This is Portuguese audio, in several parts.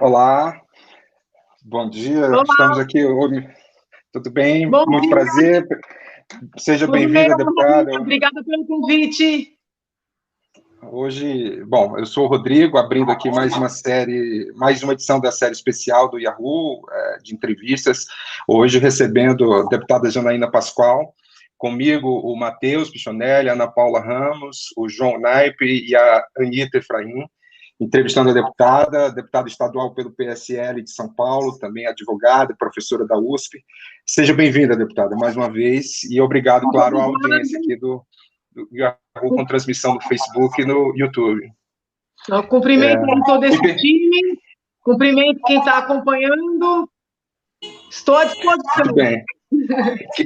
Olá, bom dia. Estamos Olá, aqui. Tudo bem? bom Muito dia, prazer. Seja tudo bem, bem-vinda, deputada. Maria? Obrigada pelo convite. Hoje, bom, eu sou o Rodrigo, abrindo aqui mais uma série, mais uma edição da série especial do Yahoo, de entrevistas. Hoje recebendo a deputada Janaína Pascoal, comigo o Matheus Pichonelli, a Ana Paula Ramos, o João Naipe e a Anita Efraim, entrevistando a deputada estadual pelo PSL de São Paulo, também advogada, professora da USP. Seja bem-vinda, deputada, mais uma vez, e obrigado, Muito claro, à audiência obrigada. aqui do Yahoo, com transmissão no Facebook e no YouTube. Eu cumprimento aí todo esse Muito time, cumprimento quem está acompanhando. Estou à disposição. bem.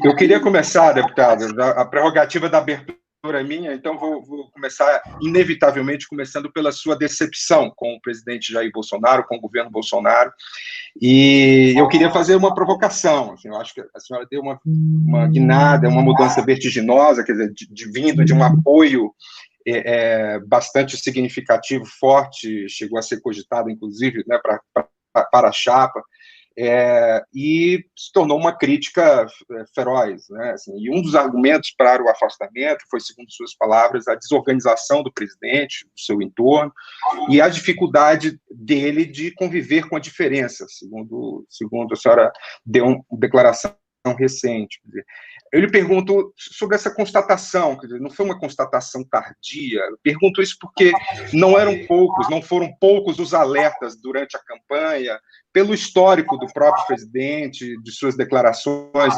Eu queria começar, deputada, a prerrogativa da abertura é minha, então vou começar, inevitavelmente, começando pela sua decepção com o presidente Jair Bolsonaro, com o governo Bolsonaro. E eu queria fazer uma provocação. Assim, eu acho que a senhora deu uma guinada, uma mudança vertiginosa, quer dizer, vindo de um apoio bastante significativo, forte, chegou a ser cogitado, inclusive, né, para a chapa, e se tornou uma crítica feroz, né? Assim, e um dos argumentos para o afastamento foi, segundo suas palavras, a desorganização do presidente, do seu entorno, e a dificuldade dele de conviver com a diferença, segundo a senhora deu uma declaração recente. Quer dizer, eu lhe pergunto sobre essa constatação, quer dizer, não foi uma constatação tardia, eu pergunto isso porque não foram poucos os alertas durante a campanha, pelo histórico do próprio presidente, de suas declarações,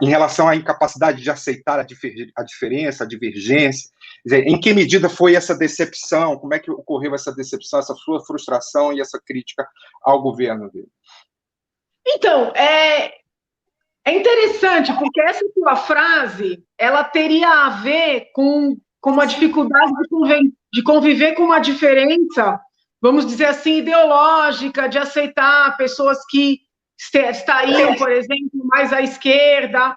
em relação à incapacidade de aceitar a diferença, a divergência. Quer dizer, em que medida foi essa decepção? Como é que ocorreu essa decepção, essa sua frustração e essa crítica ao governo dele? Então, é interessante, porque essa sua frase, ela teria a ver com uma dificuldade de conviver com uma diferença, vamos dizer assim, ideológica, de aceitar pessoas que estariam, por exemplo, mais à esquerda.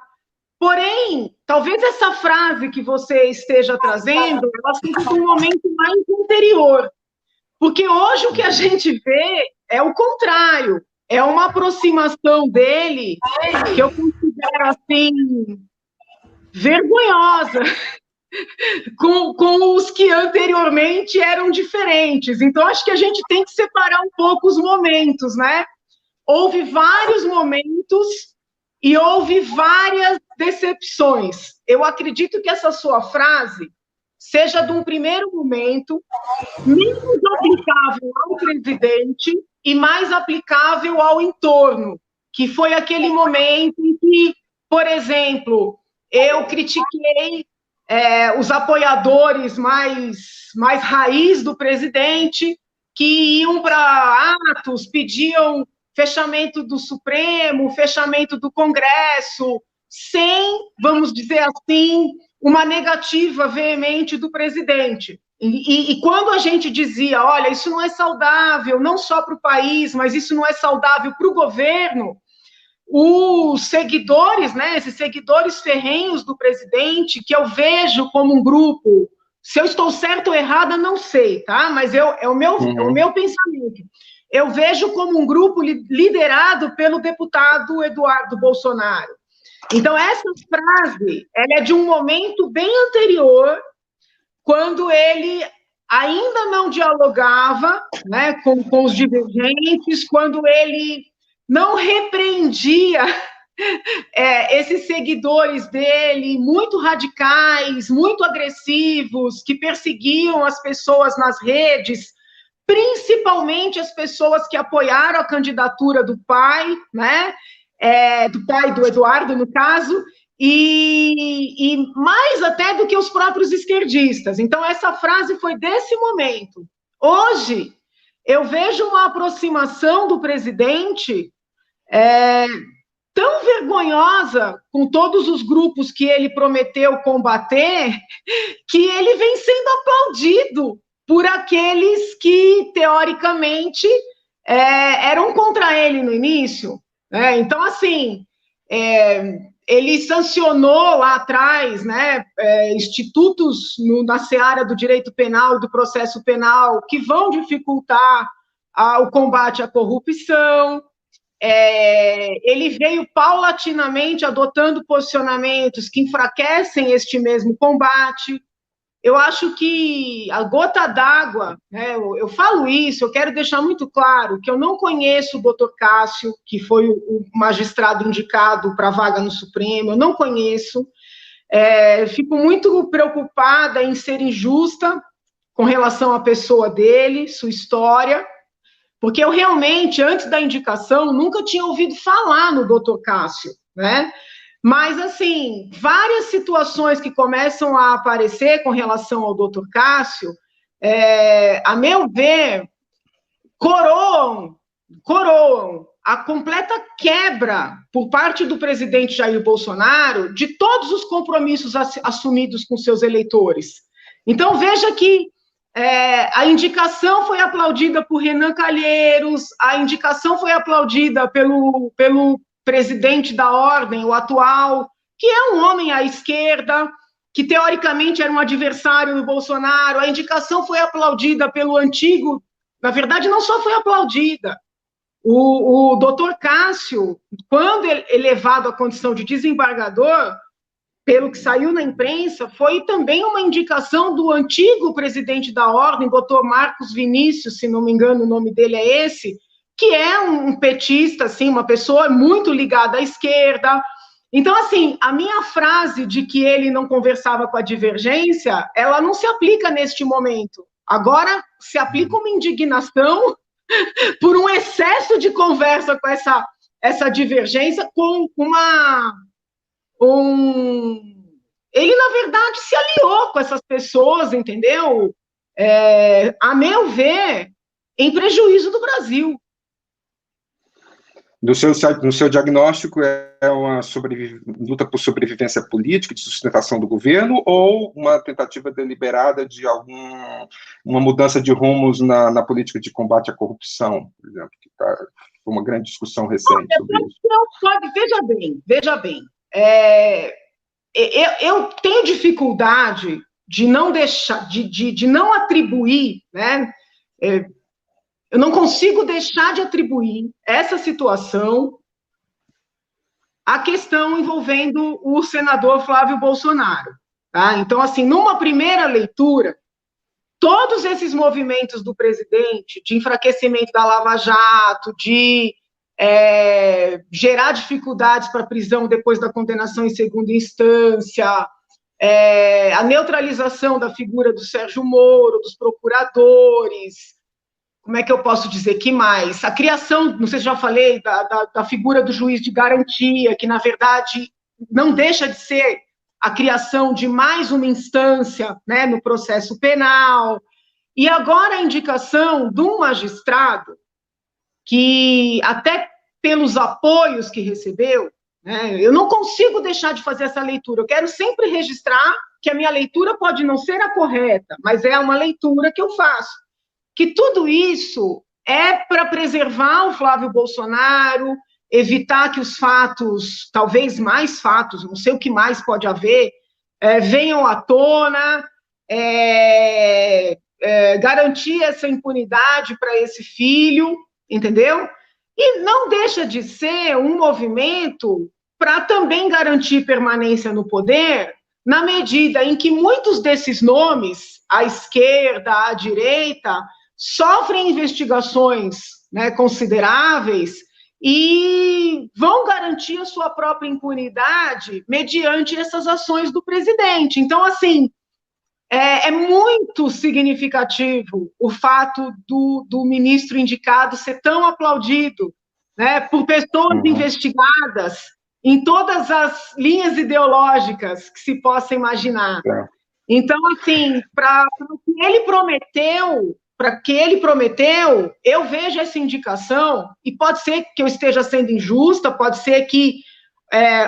Porém, talvez essa frase que você esteja trazendo, ela seja de um momento mais anterior. Porque hoje o que a gente vê é o contrário. É uma aproximação dele que eu considero, assim, vergonhosa com os que anteriormente eram diferentes. Então, acho que a gente tem que separar um pouco os momentos, né? Houve vários momentos e houve várias decepções. Eu acredito que essa sua frase seja de um primeiro momento menos aplicável ao presidente e mais aplicável ao entorno, que foi aquele momento em que, por exemplo, eu critiquei os apoiadores mais raiz do presidente, que iam para atos, pediam fechamento do Supremo, fechamento do Congresso, sem, vamos dizer assim, uma negativa veemente do presidente. E quando a gente dizia, olha, isso não é saudável, não só para o país, mas isso não é saudável para o governo, os seguidores, né, esses seguidores ferrenhos do presidente, que eu vejo como um grupo, se eu estou certo ou errada, não sei, tá? Mas é o meu pensamento. Eu vejo como um grupo liderado pelo deputado Eduardo Bolsonaro. Então, essa frase, ela é de um momento bem anterior, quando ele ainda não dialogava, né, com os divergentes, quando ele não repreendia esses seguidores dele, muito radicais, muito agressivos, que perseguiam as pessoas nas redes, principalmente as pessoas que apoiaram a candidatura do pai, né, do pai do Eduardo, no caso, e mais até do que os próprios esquerdistas. Então, essa frase foi desse momento. Hoje, eu vejo uma aproximação do presidente tão vergonhosa com todos os grupos que ele prometeu combater, que ele vem sendo aplaudido por aqueles que, teoricamente, eram contra ele no início. Então, assim, ele sancionou lá atrás, né, institutos na seara do direito penal e do processo penal que vão dificultar o combate à corrupção, ele veio paulatinamente adotando posicionamentos que enfraquecem este mesmo combate. Eu acho que a gota d'água, né, eu falo isso, eu quero deixar muito claro que eu não conheço o doutor Cássio, que foi o magistrado indicado para a vaga no Supremo, eu não conheço, fico muito preocupada em ser injusta com relação à pessoa dele, sua história, porque eu realmente, antes da indicação, nunca tinha ouvido falar no doutor Cássio, né? Mas, assim, várias situações que começam a aparecer com relação ao doutor Cássio, a meu ver, coroam a completa quebra por parte do presidente Jair Bolsonaro de todos os compromissos assumidos com seus eleitores. Então, veja que a indicação foi aplaudida por Renan Calheiros, a indicação foi aplaudida pelo presidente da ordem, o atual, que é um homem à esquerda, que teoricamente era um adversário do Bolsonaro, a indicação foi aplaudida pelo antigo, na verdade não só foi aplaudida, o doutor Cássio, quando elevado à condição de desembargador, pelo que saiu na imprensa, foi também uma indicação do antigo presidente da ordem, doutor Marcos Vinícius, se não me engano o nome dele é esse, que é um petista, assim, uma pessoa muito ligada à esquerda. Então, assim, a minha frase de que ele não conversava com a divergência, ela não se aplica neste momento. Agora, se aplica uma indignação por um excesso de conversa com essa divergência, com ele, na verdade, se aliou com essas pessoas, entendeu? A meu ver, em prejuízo do Brasil. No seu diagnóstico, é uma luta por sobrevivência política, de sustentação do governo, ou uma tentativa deliberada de uma mudança de rumos na política de combate à corrupção, por exemplo, que foi uma grande discussão recente sobre isso? Veja bem. Eu tenho dificuldade de não deixar, de não atribuir, né? Eu não consigo deixar de atribuir essa situação à questão envolvendo o senador Flávio Bolsonaro. Tá? Então, assim, numa primeira leitura, todos esses movimentos do presidente de enfraquecimento da Lava Jato, de gerar dificuldades para a prisão depois da condenação em segunda instância, a neutralização da figura do Sérgio Moro, dos procuradores, como é que eu posso dizer, que mais? A criação, não sei se já falei, da figura do juiz de garantia, que, na verdade, não deixa de ser a criação de mais uma instância, né, no processo penal, e agora a indicação de um magistrado que, até pelos apoios que recebeu, né, eu não consigo deixar de fazer essa leitura, eu quero sempre registrar que a minha leitura pode não ser a correta, mas é uma leitura que eu faço, que tudo isso é para preservar o Flávio Bolsonaro, evitar que os fatos, talvez mais fatos, não sei o que mais pode haver, venham à tona, garantir essa impunidade para esse filho, entendeu? E não deixa de ser um movimento para também garantir permanência no poder, na medida em que muitos desses nomes, à esquerda, à direita, sofrem investigações, né, consideráveis e vão garantir a sua própria impunidade mediante essas ações do presidente. Então, assim, é muito significativo o fato do ministro indicado ser tão aplaudido, né, por pessoas investigadas em todas as linhas ideológicas que se possa imaginar. Então, assim, para o que ele prometeu, eu vejo essa indicação, e pode ser que eu esteja sendo injusta, pode ser que,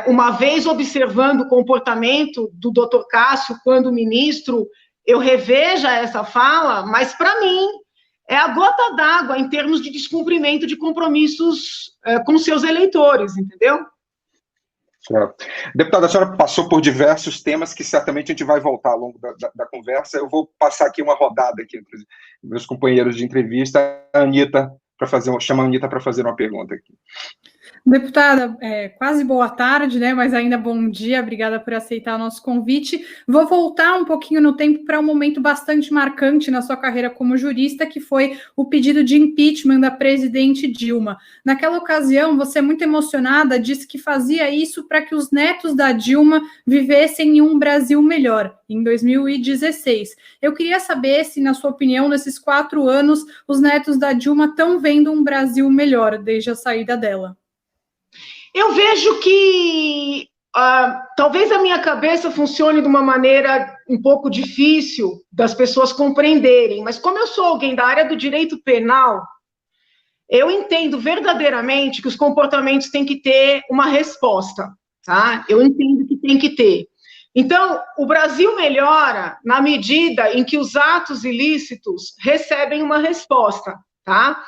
uma vez observando o comportamento do doutor Cássio quando ministro, eu reveja essa fala, mas, para mim, é a gota d'água em termos de descumprimento de compromissos com seus eleitores, entendeu? Deputada, a senhora passou por diversos temas que certamente a gente vai voltar ao longo da conversa. Eu vou passar aqui uma rodada aqui entre os meus companheiros de entrevista Anitta chama a Anitta para fazer uma pergunta aqui. Deputada, quase boa tarde, né? Mas ainda bom dia, obrigada por aceitar o nosso convite. Vou voltar um pouquinho no tempo para um momento bastante marcante na sua carreira como jurista, que foi o pedido de impeachment da presidente Dilma. Naquela ocasião, você, muito emocionada, disse que fazia isso para que os netos da Dilma vivessem em um Brasil melhor, em 2016. Eu queria saber se, na sua opinião, nesses 4 anos, os netos da Dilma estão vendo um Brasil melhor desde a saída dela. Eu vejo que talvez a minha cabeça funcione de uma maneira um pouco difícil das pessoas compreenderem, mas como eu sou alguém da área do direito penal, eu entendo verdadeiramente que os comportamentos têm que ter uma resposta, tá? Eu entendo que tem que ter. Então, o Brasil melhora na medida em que os atos ilícitos recebem uma resposta, tá?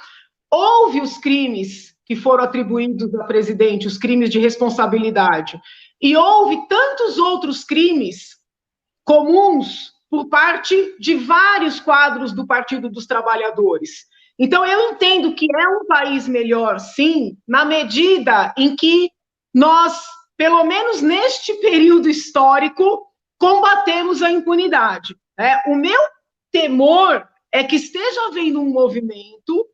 Houve os crimes que foram atribuídos à presidente, os crimes de responsabilidade. E houve tantos outros crimes comuns por parte de vários quadros do Partido dos Trabalhadores. Então, eu entendo que é um país melhor, sim, na medida em que nós, pelo menos neste período histórico, combatemos a impunidade. O meu temor é que esteja havendo um movimento,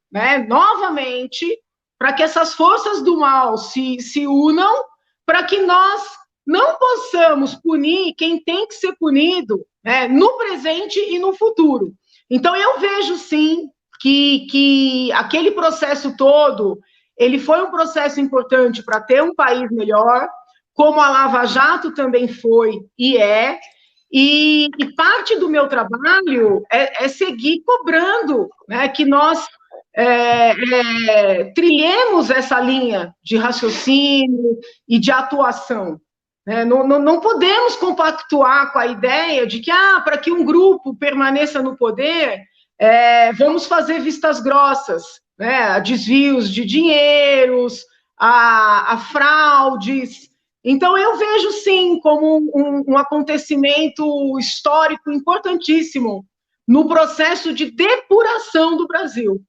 novamente, para que essas forças do mal se unam, para que nós não possamos punir quem tem que ser punido, no presente e no futuro. Então, eu vejo, sim, que aquele processo todo, ele foi um processo importante para ter um país melhor, como a Lava Jato também foi e é, e parte do meu trabalho é seguir cobrando, que nós trilhemos essa linha de raciocínio e de atuação. Não podemos compactuar com a ideia de que, para que um grupo permaneça no poder, vamos fazer vistas grossas, a desvios de dinheiros, a fraudes. Então, eu vejo, sim, como um acontecimento histórico importantíssimo no processo de depuração do Brasil.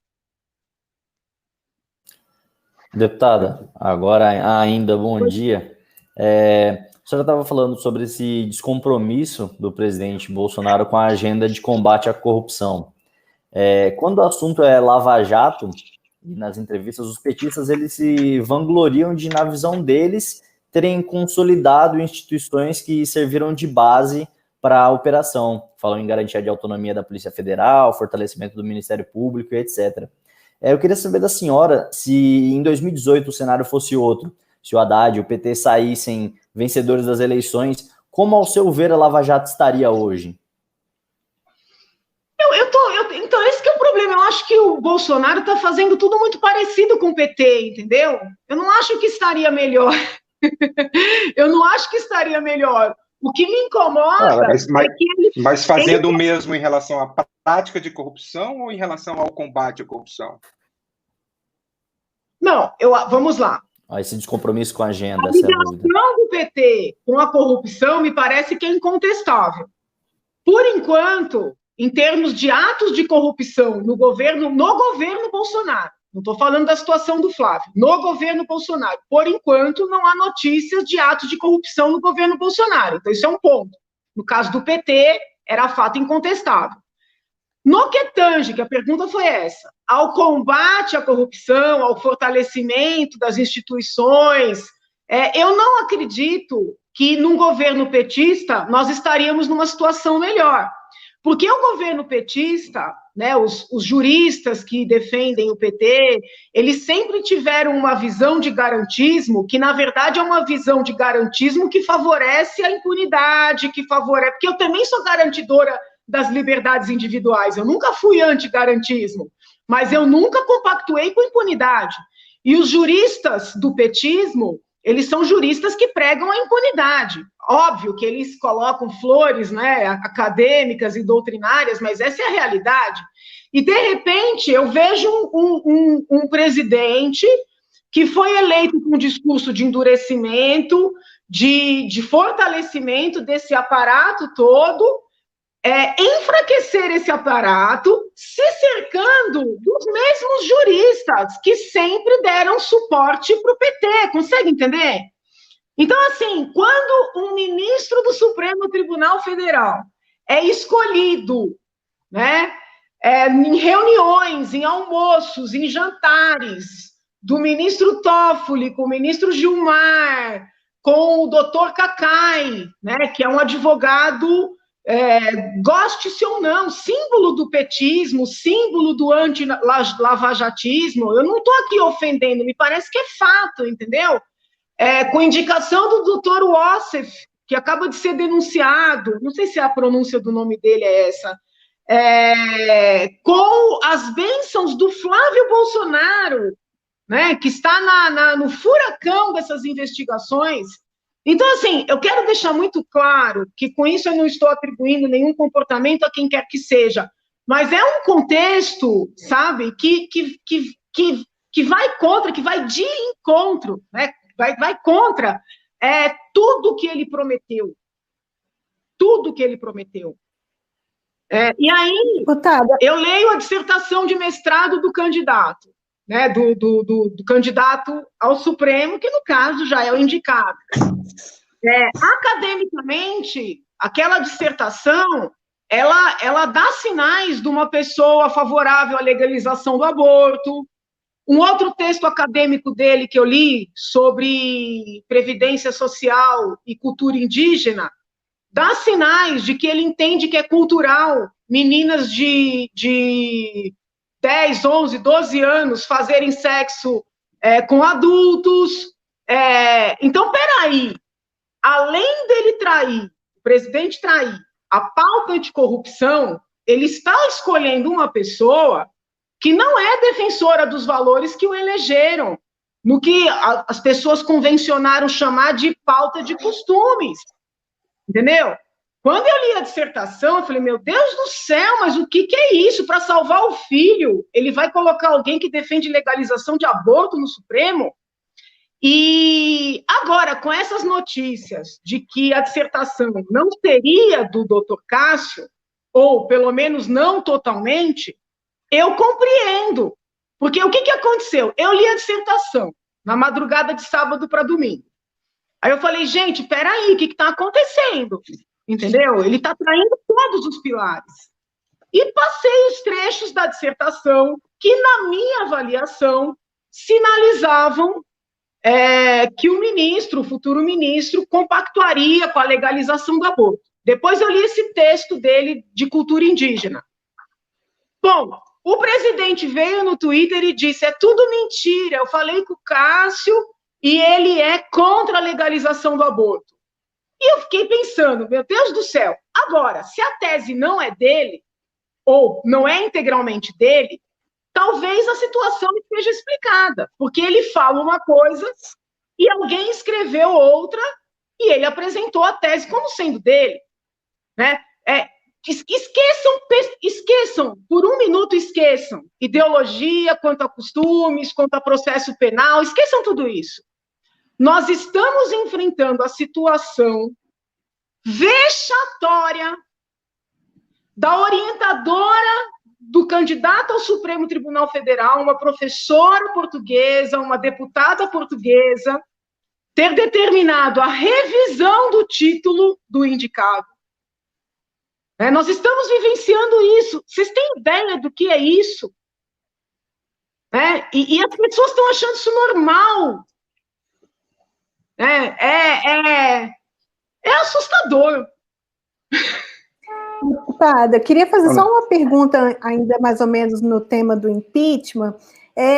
Deputada, agora ainda bom dia. A senhora estava falando sobre esse descompromisso do presidente Bolsonaro com a agenda de combate à corrupção. Quando o assunto é Lava Jato, e nas entrevistas, os petistas eles se vangloriam de, na visão deles, terem consolidado instituições que serviram de base para a operação. Falam em garantia de autonomia da Polícia Federal, fortalecimento do Ministério Público, etc. Eu queria saber da senhora se em 2018 o cenário fosse outro, se o Haddad e o PT saíssem vencedores das eleições, como, ao seu ver, a Lava Jato estaria hoje? Então, esse que é o problema. Eu acho que o Bolsonaro está fazendo tudo muito parecido com o PT, entendeu? Eu não acho que estaria melhor. Eu não acho que estaria melhor. O que me incomoda é que ele... Mas fazendo o mesmo em relação à prática de corrupção ou em relação ao combate à corrupção? Não, vamos lá. Esse descompromisso com a agenda. A ligação do PT com a corrupção me parece que é incontestável. Por enquanto, em termos de atos de corrupção no governo Bolsonaro, não estou falando da situação do Flávio, no governo Bolsonaro, por enquanto, não há notícias de atos de corrupção no governo Bolsonaro. Então, isso é um ponto. No caso do PT, era fato incontestável. No que tange, que a pergunta foi essa, ao combate à corrupção, ao fortalecimento das instituições, eu não acredito que num governo petista nós estaríamos numa situação melhor. Porque o governo petista, os juristas que defendem o PT, eles sempre tiveram uma visão de garantismo, que na verdade é uma visão de garantismo que favorece a impunidade, porque eu também sou garantidora das liberdades individuais, eu nunca fui anti-garantismo, mas eu nunca compactuei com impunidade. E os juristas do petismo, eles são juristas que pregam a impunidade. Óbvio que eles colocam flores, acadêmicas e doutrinárias, mas essa é a realidade. E, de repente, eu vejo um presidente que foi eleito com um discurso de endurecimento, de fortalecimento desse aparato todo, enfraquecer esse aparato, se cercando dos mesmos juristas que sempre deram suporte para o PT. Consegue entender? Então, assim, quando um ministro do Supremo Tribunal Federal é escolhido, né, em reuniões, em almoços, em jantares, do ministro Toffoli com o ministro Gilmar, com o doutor Cacai, né, que é um advogado, goste-se ou não, símbolo do petismo, símbolo do anti-lavajatismo. Eu não estou aqui ofendendo, me parece que é fato, entendeu? Com indicação do doutor Wassef, que acaba de ser denunciado, não sei se a pronúncia do nome dele é essa, com as bênçãos do Flávio Bolsonaro, né, que está no furacão dessas investigações. Então, assim, eu quero deixar muito claro que com isso eu não estou atribuindo nenhum comportamento a quem quer que seja, mas é um contexto, sabe, que vai contra, que vai de encontro, né, vai contra tudo que ele prometeu. Tudo que ele prometeu. E aí, deputada, eu leio a dissertação de mestrado do candidato, né, do candidato ao Supremo, que no caso já é o indicado. Academicamente, aquela dissertação, ela dá sinais de uma pessoa favorável à legalização do aborto. Um outro texto acadêmico dele que eu li sobre previdência social e cultura indígena dá sinais de que ele entende que é cultural meninas de 10, 11, 12 anos fazerem sexo com adultos. Então, peraí, além dele trair, o presidente trair a pauta anticorrupção, ele está escolhendo uma pessoa que não é defensora dos valores que o elegeram, no que as pessoas convencionaram chamar de pauta de costumes, entendeu? Quando eu li a dissertação, eu falei, meu Deus do céu, mas o que é isso? Para salvar o filho, ele vai colocar alguém que defende legalização de aborto no Supremo? E agora, com essas notícias de que a dissertação não seria do doutor Cássio, ou pelo menos não totalmente, eu compreendo. Porque o que aconteceu? Eu li a dissertação na madrugada de sábado para domingo. Aí eu falei, gente, peraí, o que está acontecendo? Entendeu? Ele está traindo todos os pilares. E passei os trechos da dissertação que, na minha avaliação, sinalizavam que o futuro ministro, compactuaria com a legalização do aborto. Depois eu li esse texto dele de cultura indígena. Bom, o presidente veio no Twitter e disse, é tudo mentira, eu falei com o Cássio e ele é contra a legalização do aborto. E eu fiquei pensando, meu Deus do céu, agora, se a tese não é dele, ou não é integralmente dele, talvez a situação esteja explicada, porque ele fala uma coisa e alguém escreveu outra e ele apresentou a tese como sendo dele, né? Esqueçam, por um minuto esqueçam ideologia quanto a costumes, quanto a processo penal, esqueçam tudo isso. Nós estamos enfrentando a situação vexatória da orientadora do candidato ao Supremo Tribunal Federal, uma professora portuguesa, uma deputada portuguesa, ter determinado a revisão do título do indicado. Nós estamos vivenciando isso. Vocês têm ideia do que é isso? E as pessoas estão achando isso normal. É assustador. Deputada, queria fazer só uma pergunta, ainda mais ou menos no tema do impeachment.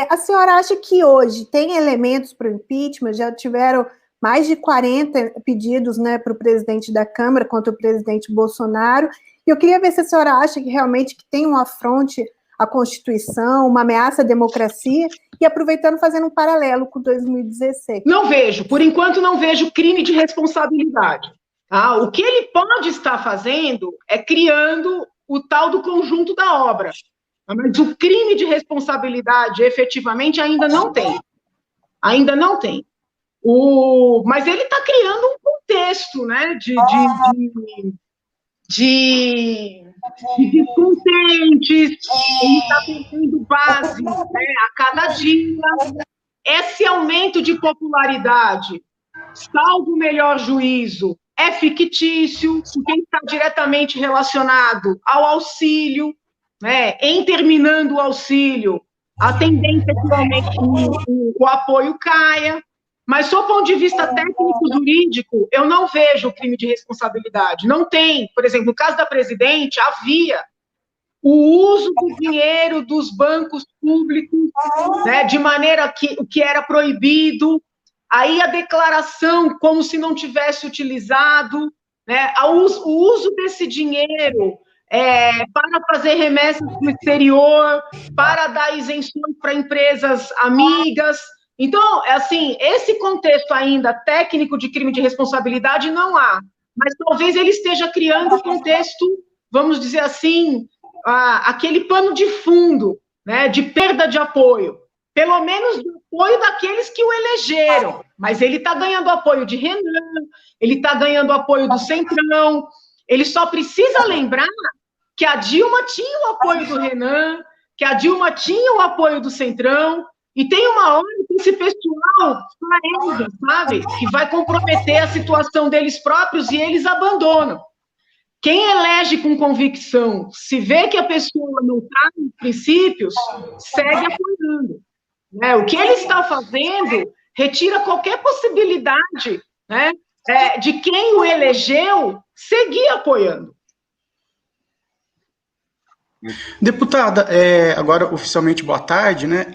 A senhora acha que hoje tem elementos para o impeachment? Já tiveram mais de 40 pedidos, né, para o presidente da Câmara contra o presidente Bolsonaro. E eu queria ver se a senhora acha que realmente que tem um afronte à Constituição, uma ameaça à democracia, e aproveitando, fazendo um paralelo com 2016. Não vejo, por enquanto não vejo crime de responsabilidade. O que ele pode estar fazendo é criando o tal do conjunto da obra. Mas o crime de responsabilidade, efetivamente, ainda não tem. Ainda não tem. Mas ele está criando um contexto, né, de descontentes, ele está perdendo base, né, a cada dia. Esse aumento de popularidade, salvo o melhor juízo, é fictício, porque está diretamente relacionado ao auxílio, né? Em terminando o auxílio, a tendência é que o apoio caia, mas, sob o ponto de vista técnico-jurídico, eu não vejo o crime de responsabilidade. Não tem. Por exemplo, no caso da presidente, havia o uso do dinheiro dos bancos públicos, né, de maneira que o que era proibido, aí a declaração como se não tivesse utilizado, né, o uso desse dinheiro para fazer remessas para o exterior, para dar isenções para empresas amigas. Então, assim, esse contexto ainda técnico de crime de responsabilidade não há, mas talvez ele esteja criando um contexto, vamos dizer assim, aquele pano de fundo, né, de perda de apoio, pelo menos do apoio daqueles que o elegeram, mas ele está ganhando apoio de Renan, ele está ganhando apoio do Centrão, ele só precisa lembrar que a Dilma tinha o apoio do Renan, que a Dilma tinha o apoio do Centrão, e tem uma hora que esse pessoal fareja, sabe, que vai comprometer a situação deles próprios e eles abandonam. Quem elege com convicção, se vê que a pessoa não está nos princípios, segue apoiando. Né? O que ele está fazendo retira qualquer possibilidade, né, de quem o elegeu seguir apoiando. Deputada, agora oficialmente boa tarde, né?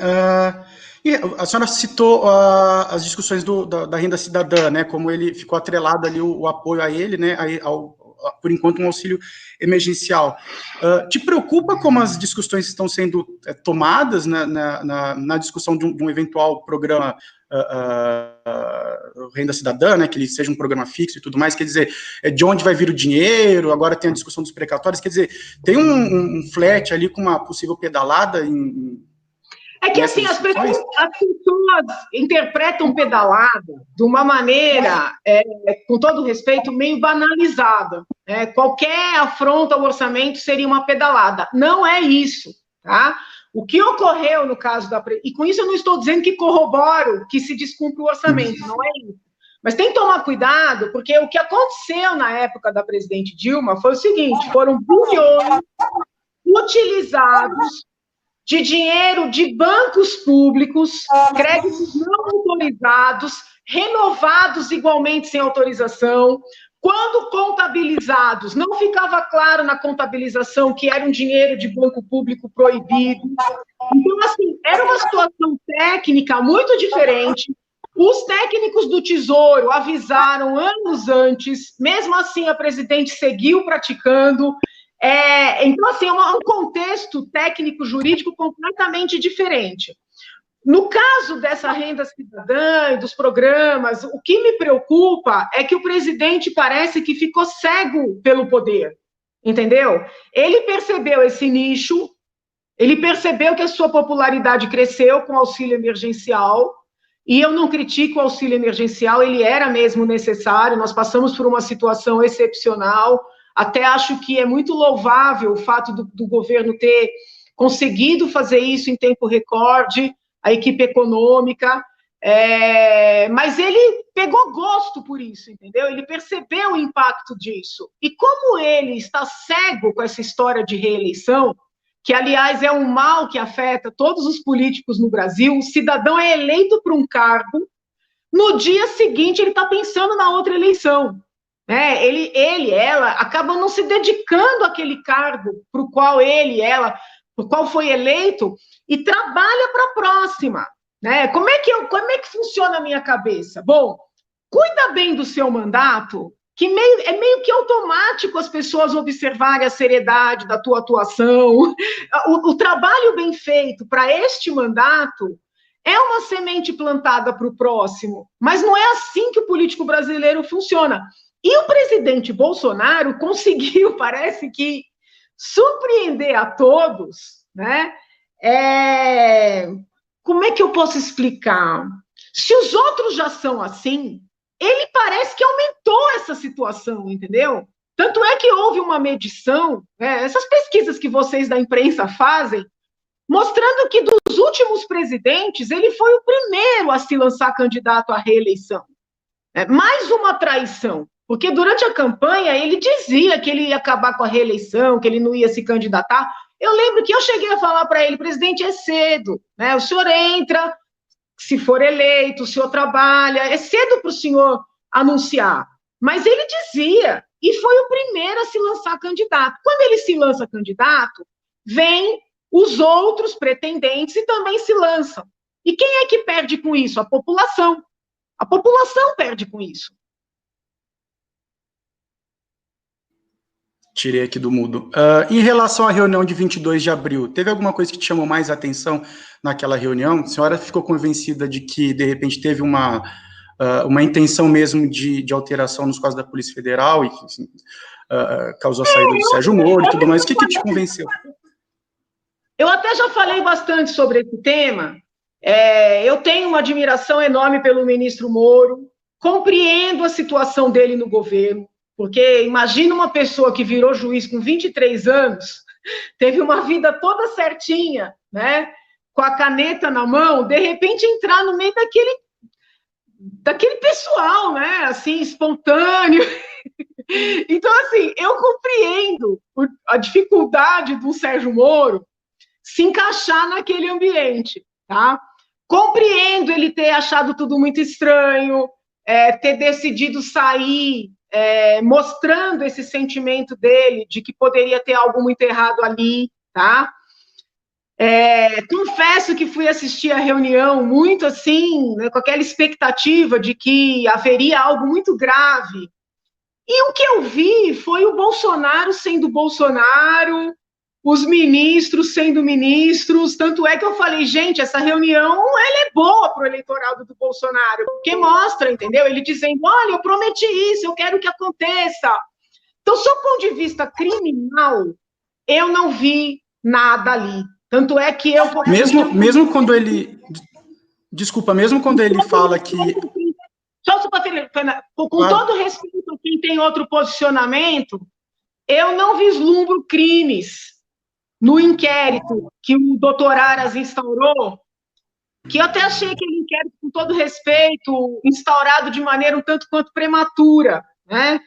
E a senhora citou as discussões da renda cidadã, né? Como ele ficou atrelado ali o apoio a ele, né? Por enquanto, um auxílio emergencial. Te preocupa como as discussões estão sendo tomadas na discussão de um eventual programa Renda Cidadã, né, que ele seja um programa fixo e tudo mais, quer dizer, de onde vai vir o dinheiro, agora tem a discussão dos precatórios, quer dizer, tem um flerte ali com uma possível pedalada É que, assim, as pessoas interpretam pedalada de uma maneira, com todo respeito, meio banalizada. Qualquer afronta ao orçamento seria uma pedalada. Não é isso, tá? O que ocorreu no caso da... E com isso eu não estou dizendo que corroboro que se descumpre o orçamento, não é isso. Mas tem que tomar cuidado, porque o que aconteceu na época da presidente Dilma foi o seguinte, foram bilhões utilizados de dinheiro de bancos públicos, créditos não autorizados, renovados igualmente sem autorização. Quando contabilizados, não ficava claro na contabilização que era um dinheiro de banco público proibido. Então, assim, era uma situação técnica muito diferente. Os técnicos do Tesouro avisaram anos antes, mesmo assim a presidente seguiu praticando. Então, assim, é um contexto técnico-jurídico completamente diferente. No caso dessa renda cidadã e dos programas, o que me preocupa é que o presidente parece que ficou cego pelo poder, entendeu? Ele percebeu esse nicho, ele percebeu que a sua popularidade cresceu com o auxílio emergencial, e eu não critico o auxílio emergencial, ele era mesmo necessário, nós passamos por uma situação excepcional, até acho que é muito louvável o fato do governo ter conseguido fazer isso em tempo recorde, a equipe econômica, mas ele pegou gosto por isso, entendeu? Ele percebeu o impacto disso. E como ele está cego com essa história de reeleição, que, aliás, é um mal que afeta todos os políticos no Brasil, o cidadão é eleito para um cargo, no dia seguinte ele está pensando na outra eleição. Ela, acabam não se dedicando àquele cargo para o qual por qual foi eleito, e trabalha para a próxima. Né? Como é que funciona a minha cabeça? Bom, cuida bem do seu mandato, que é meio que automático as pessoas observarem a seriedade da tua atuação. O trabalho bem feito para este mandato é uma semente plantada para o próximo, mas não é assim que o político brasileiro funciona. E o presidente Bolsonaro conseguiu, parece que, surpreender a todos, né? Como é que eu posso explicar? Se os outros já são assim, ele parece que aumentou essa situação, entendeu? Tanto é que houve uma medição, né, essas pesquisas que vocês da imprensa fazem, mostrando que dos últimos presidentes, ele foi o primeiro a se lançar candidato à reeleição. Mais uma traição, porque durante a campanha ele dizia que ele ia acabar com a reeleição, que ele não ia se candidatar. Eu lembro que eu cheguei a falar para ele, presidente, é cedo, né? O senhor entra, se for eleito, o senhor trabalha, é cedo para o senhor anunciar. Mas ele dizia, e foi o primeiro a se lançar candidato. Quando ele se lança candidato, vem os outros pretendentes e também se lançam. E quem é que perde com isso? A população. A população perde com isso. Tirei aqui do mudo. Em relação à reunião de 22 de abril, teve alguma coisa que te chamou mais atenção naquela reunião? A senhora ficou convencida de que, de repente, teve uma intenção mesmo de alteração nos quadros da Polícia Federal e que assim, causou a saída do Sérgio Moro e tudo mais? O que te convenceu? Eu até já falei bastante sobre esse tema. Eu tenho uma admiração enorme pelo ministro Moro, compreendo a situação dele no governo, porque imagina uma pessoa que virou juiz com 23 anos, teve uma vida toda certinha, né, com a caneta na mão, de repente entrar no meio daquele pessoal, né, assim, espontâneo. Então, assim, eu compreendo a dificuldade do Sérgio Moro se encaixar naquele ambiente, tá? Compreendo ele ter achado tudo muito estranho, ter decidido sair mostrando esse sentimento dele de que poderia ter algo muito errado ali, tá? Confesso que fui assistir a reunião muito assim, né, com aquela expectativa de que haveria algo muito grave. E o que eu vi foi o Bolsonaro sendo Bolsonaro, os ministros sendo ministros, tanto é que eu falei, gente, essa reunião, ela é boa para o eleitorado do Bolsonaro, porque mostra, entendeu? Ele dizendo, olha, eu prometi isso, eu quero que aconteça. Então, sob o ponto de vista criminal, eu não vi nada ali. Tanto é que eu... Mesmo quando ele... Desculpa, mesmo quando ele fala que... Com todo respeito a quem tem outro posicionamento, eu não vislumbro crimes no inquérito que o doutor Aras instaurou, que eu até achei aquele inquérito, com todo respeito, instaurado de maneira um tanto quanto prematura, né?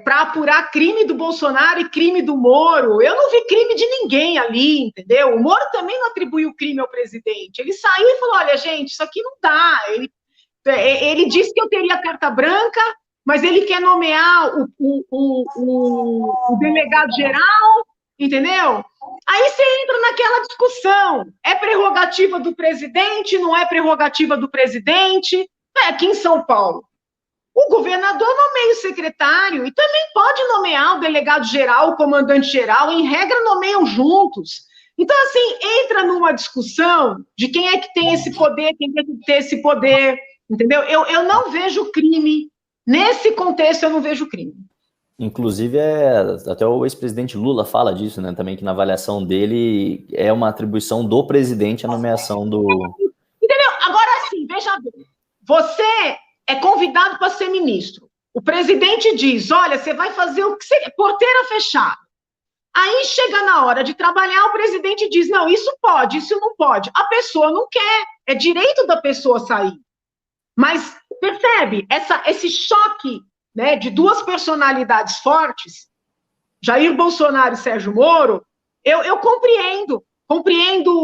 Para apurar crime do Bolsonaro e crime do Moro. Eu não vi crime de ninguém ali, entendeu? O Moro também não atribuiu crime ao presidente. Ele saiu e falou, olha, gente, isso aqui não dá. Ele disse que eu teria carta branca, mas ele quer nomear o delegado geral, entendeu? Aí você entra naquela discussão, é prerrogativa do presidente, não é prerrogativa do presidente? Aqui em São Paulo, o governador nomeia o secretário e também pode nomear o delegado geral, o comandante geral, em regra nomeiam juntos. Então, assim, entra numa discussão de quem é que tem esse poder, quem tem que ter esse poder, entendeu? Eu não vejo crime, nesse contexto eu não vejo crime. Inclusive, até o ex-presidente Lula fala disso, né, também, que na avaliação dele é uma atribuição do presidente a nomeação do... Entendeu? Agora sim, veja bem, você é convidado para ser ministro, o presidente diz, olha, você vai fazer o que você... porteira fechada. Aí chega na hora de trabalhar, o presidente diz, não, isso pode, isso não pode. A pessoa não quer, é direito da pessoa sair. Mas, percebe, esse choque, né, de duas personalidades fortes, Jair Bolsonaro e Sérgio Moro, eu compreendo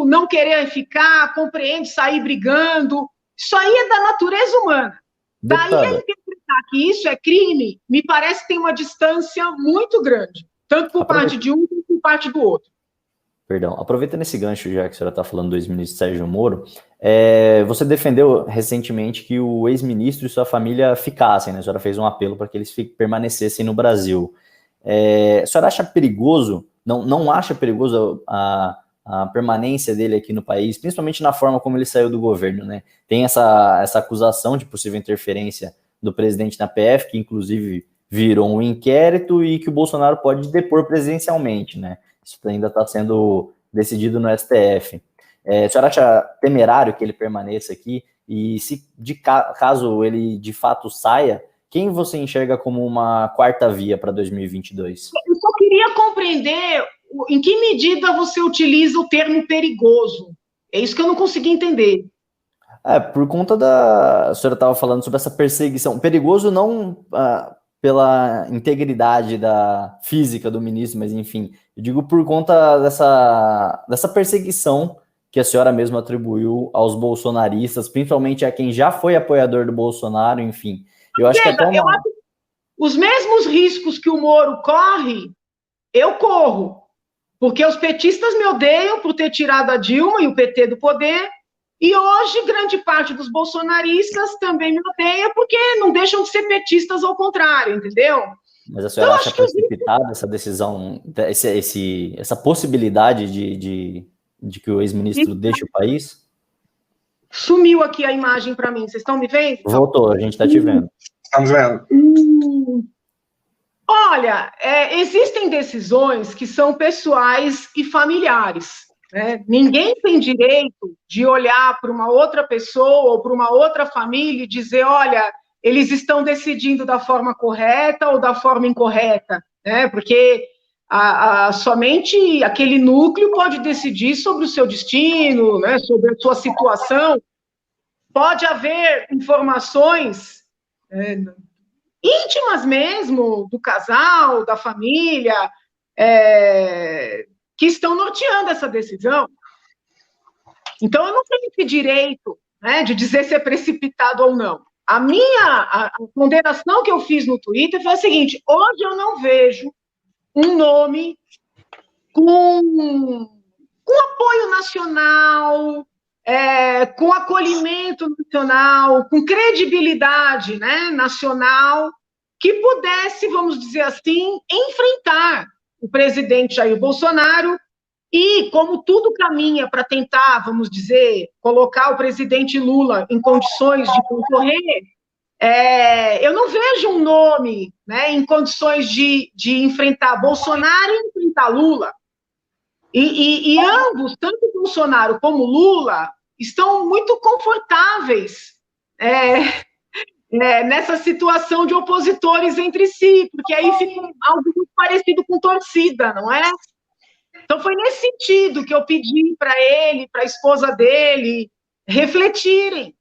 não querer ficar, compreendo sair brigando, isso aí é da natureza humana. Daí a interpretar que isso é crime, me parece que tem uma distância muito grande, tanto por parte de um quanto por parte do outro. Perdão, aproveitando esse gancho, já que a senhora está falando do ex-ministro Sérgio Moro, você defendeu recentemente que o ex-ministro e sua família ficassem, né? A senhora fez um apelo para que eles permanecessem no Brasil. A senhora acha perigoso, não acha perigoso a permanência dele aqui no país, principalmente na forma como ele saiu do governo, né? Tem essa acusação de possível interferência do presidente na PF, que inclusive virou um inquérito e que o Bolsonaro pode depor presidencialmente, né? Isso ainda está sendo decidido no STF. A senhora acha temerário que ele permaneça aqui? E se caso ele de fato saia, Quem você enxerga como uma quarta via para 2022? Eu só queria compreender em que medida você utiliza o termo perigoso. É isso que eu não consegui entender. Por conta a senhora estava falando sobre essa perseguição. Perigoso não pela integridade da física do ministro, mas enfim, eu digo por conta dessa perseguição que a senhora mesma atribuiu aos bolsonaristas, principalmente a quem já foi apoiador do Bolsonaro, enfim. Eu acho que até eu acho os mesmos riscos que o Moro corre, eu corro. Porque os petistas me odeiam por ter tirado a Dilma e o PT do poder, e hoje grande parte dos bolsonaristas também me odeia porque não deixam de ser petistas ao contrário, entendeu? Mas a senhora acha precipitada essa decisão, essa possibilidade de que o ex-ministro deixe o país? Sumiu aqui a imagem para mim, vocês estão me vendo? Voltou, a gente está te vendo. Estamos vendo. Olha, existem decisões que são pessoais e familiares, né? Ninguém tem direito de olhar para uma outra pessoa ou para uma outra família e dizer, olha, eles estão decidindo da forma correta ou da forma incorreta, né? Porque somente aquele núcleo pode decidir sobre o seu destino, né? Sobre a sua situação. Pode haver informações íntimas mesmo, do casal, da família, que estão norteando essa decisão. Então, eu não tenho esse direito, né, de dizer se é precipitado ou não. A ponderação que eu fiz no Twitter foi a seguinte: hoje eu não vejo um nome com apoio nacional, com acolhimento nacional, com credibilidade, né, nacional, que pudesse, vamos dizer assim, enfrentar o presidente Jair Bolsonaro e, como tudo caminha para tentar, vamos dizer, colocar o presidente Lula em condições de concorrer, eu não vejo um nome, né, em condições de enfrentar Bolsonaro e enfrentar Lula. E ambos, tanto Bolsonaro como Lula, estão muito confortáveis nessa situação de opositores entre si, porque aí fica algo muito parecido com torcida, não é? Então, foi nesse sentido que eu pedi para ele, para a esposa dele, refletirem,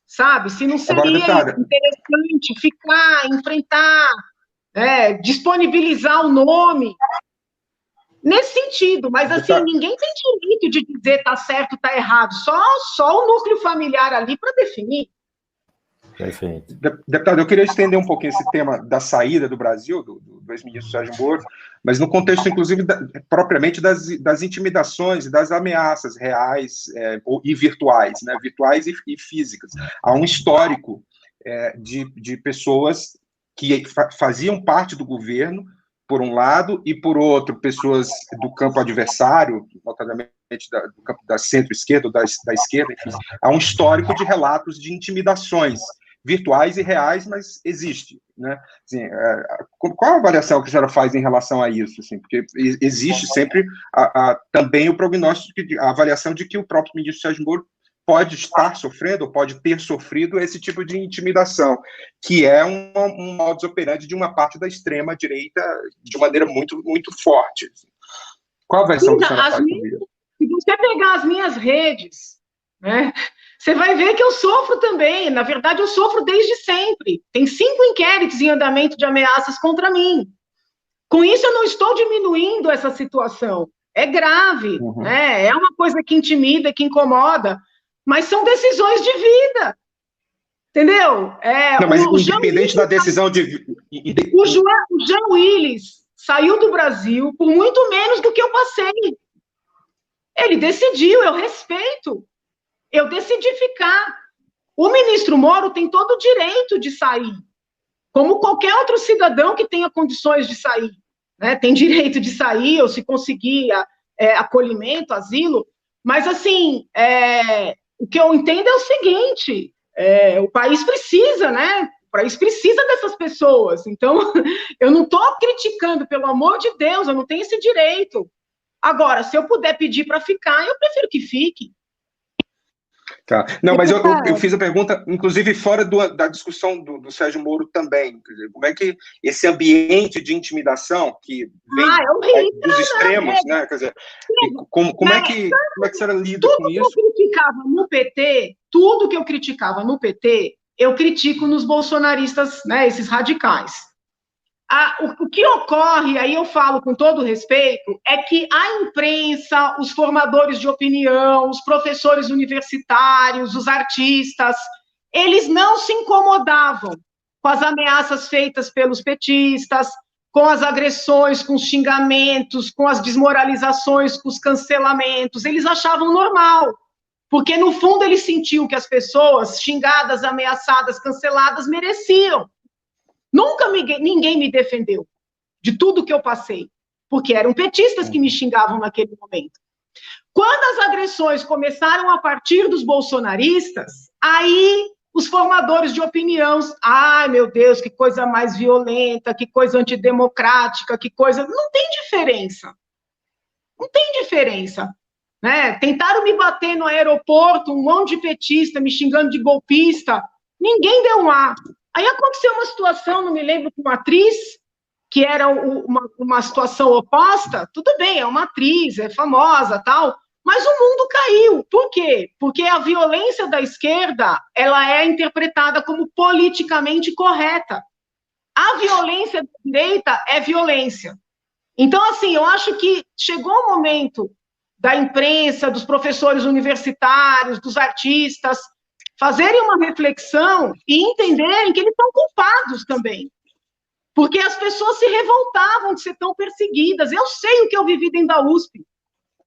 sabe? Se não seria interessante ficar, enfrentar, disponibilizar o nome. Nesse sentido, mas assim, ninguém tem direito de dizer tá certo, tá errado, só o núcleo familiar ali para definir. Perfeito. Deputado, eu queria estender um pouquinho esse tema da saída do Brasil, do ex-ministro Sérgio Moro, mas no contexto, inclusive, propriamente das intimidações e das ameaças reais e virtuais, né, virtuais e físicas. Há um histórico de pessoas que faziam parte do governo, por um lado, e por outro, pessoas do campo adversário, notadamente do campo da centro-esquerda, da esquerda, enfim, há um histórico de relatos de intimidações virtuais e reais, mas existe, né? Assim, qual a avaliação que a senhora faz em relação a isso? Assim, porque existe sempre também o prognóstico, a avaliação de que o próprio ministro Sérgio Moro pode estar sofrendo, ou pode ter sofrido esse tipo de intimidação, que é um modus operandi de uma parte da extrema-direita de maneira muito, muito forte. Qual a versão que a senhora faz sobre isso? Se você pegar as minhas redes, né, você vai ver que eu sofro também. Na verdade, eu sofro desde sempre. Tem 5 inquéritos em andamento de ameaças contra mim. Com isso, eu não estou diminuindo essa situação. É grave, né? É uma coisa que intimida, que incomoda, mas são decisões de vida. Entendeu? Não, mas independente da decisão de... O Jean Willis saiu do Brasil por muito menos do que eu passei. Ele decidiu, eu respeito. Eu decidi ficar. O ministro Moro tem todo o direito de sair, como qualquer outro cidadão que tenha condições de sair, né? Tem direito de sair, ou se conseguir acolhimento, asilo, mas, assim, o que eu entendo é o seguinte, o país precisa, né? O país precisa dessas pessoas, então, eu não estou criticando, pelo amor de Deus, eu não tenho esse direito. Agora, se eu puder pedir para ficar, eu prefiro que fique. Tá. Não, mas eu fiz a pergunta, inclusive, fora da discussão do Sérgio Moro também. Quer dizer, como é que esse ambiente de intimidação que vem dos extremos, né? Quer dizer, como é que a senhora lida com isso? Tudo que eu criticava no PT, eu critico nos bolsonaristas, né, esses radicais. O que ocorre, aí eu falo com todo respeito, é que a imprensa, os formadores de opinião, os professores universitários, os artistas, eles não se incomodavam com as ameaças feitas pelos petistas, com as agressões, com os xingamentos, com as desmoralizações, com os cancelamentos. Eles achavam normal, porque no fundo eles sentiam que as pessoas xingadas, ameaçadas, canceladas mereciam. Nunca ninguém me defendeu de tudo que eu passei, porque eram petistas que me xingavam naquele momento. Quando as agressões começaram a partir dos bolsonaristas, aí os formadores de opinião, ai meu Deus, que coisa mais violenta, que coisa antidemocrática, que coisa... Não tem diferença. Não tem diferença. Né? Tentaram me bater no aeroporto, um monte de petista me xingando de golpista, ninguém deu um ar. Aí aconteceu uma situação, não me lembro, com uma atriz, que era uma situação oposta. Tudo bem, é uma atriz, é famosa, tal, mas o mundo caiu. Por quê? Porque a violência da esquerda, ela é interpretada como politicamente correta. A violência da direita é violência. Então, assim, eu acho que chegou o momento da imprensa, dos professores universitários, dos artistas, fazerem uma reflexão e entenderem que eles são culpados também. Porque as pessoas se revoltavam de ser tão perseguidas. Eu sei o que eu vivi dentro da USP.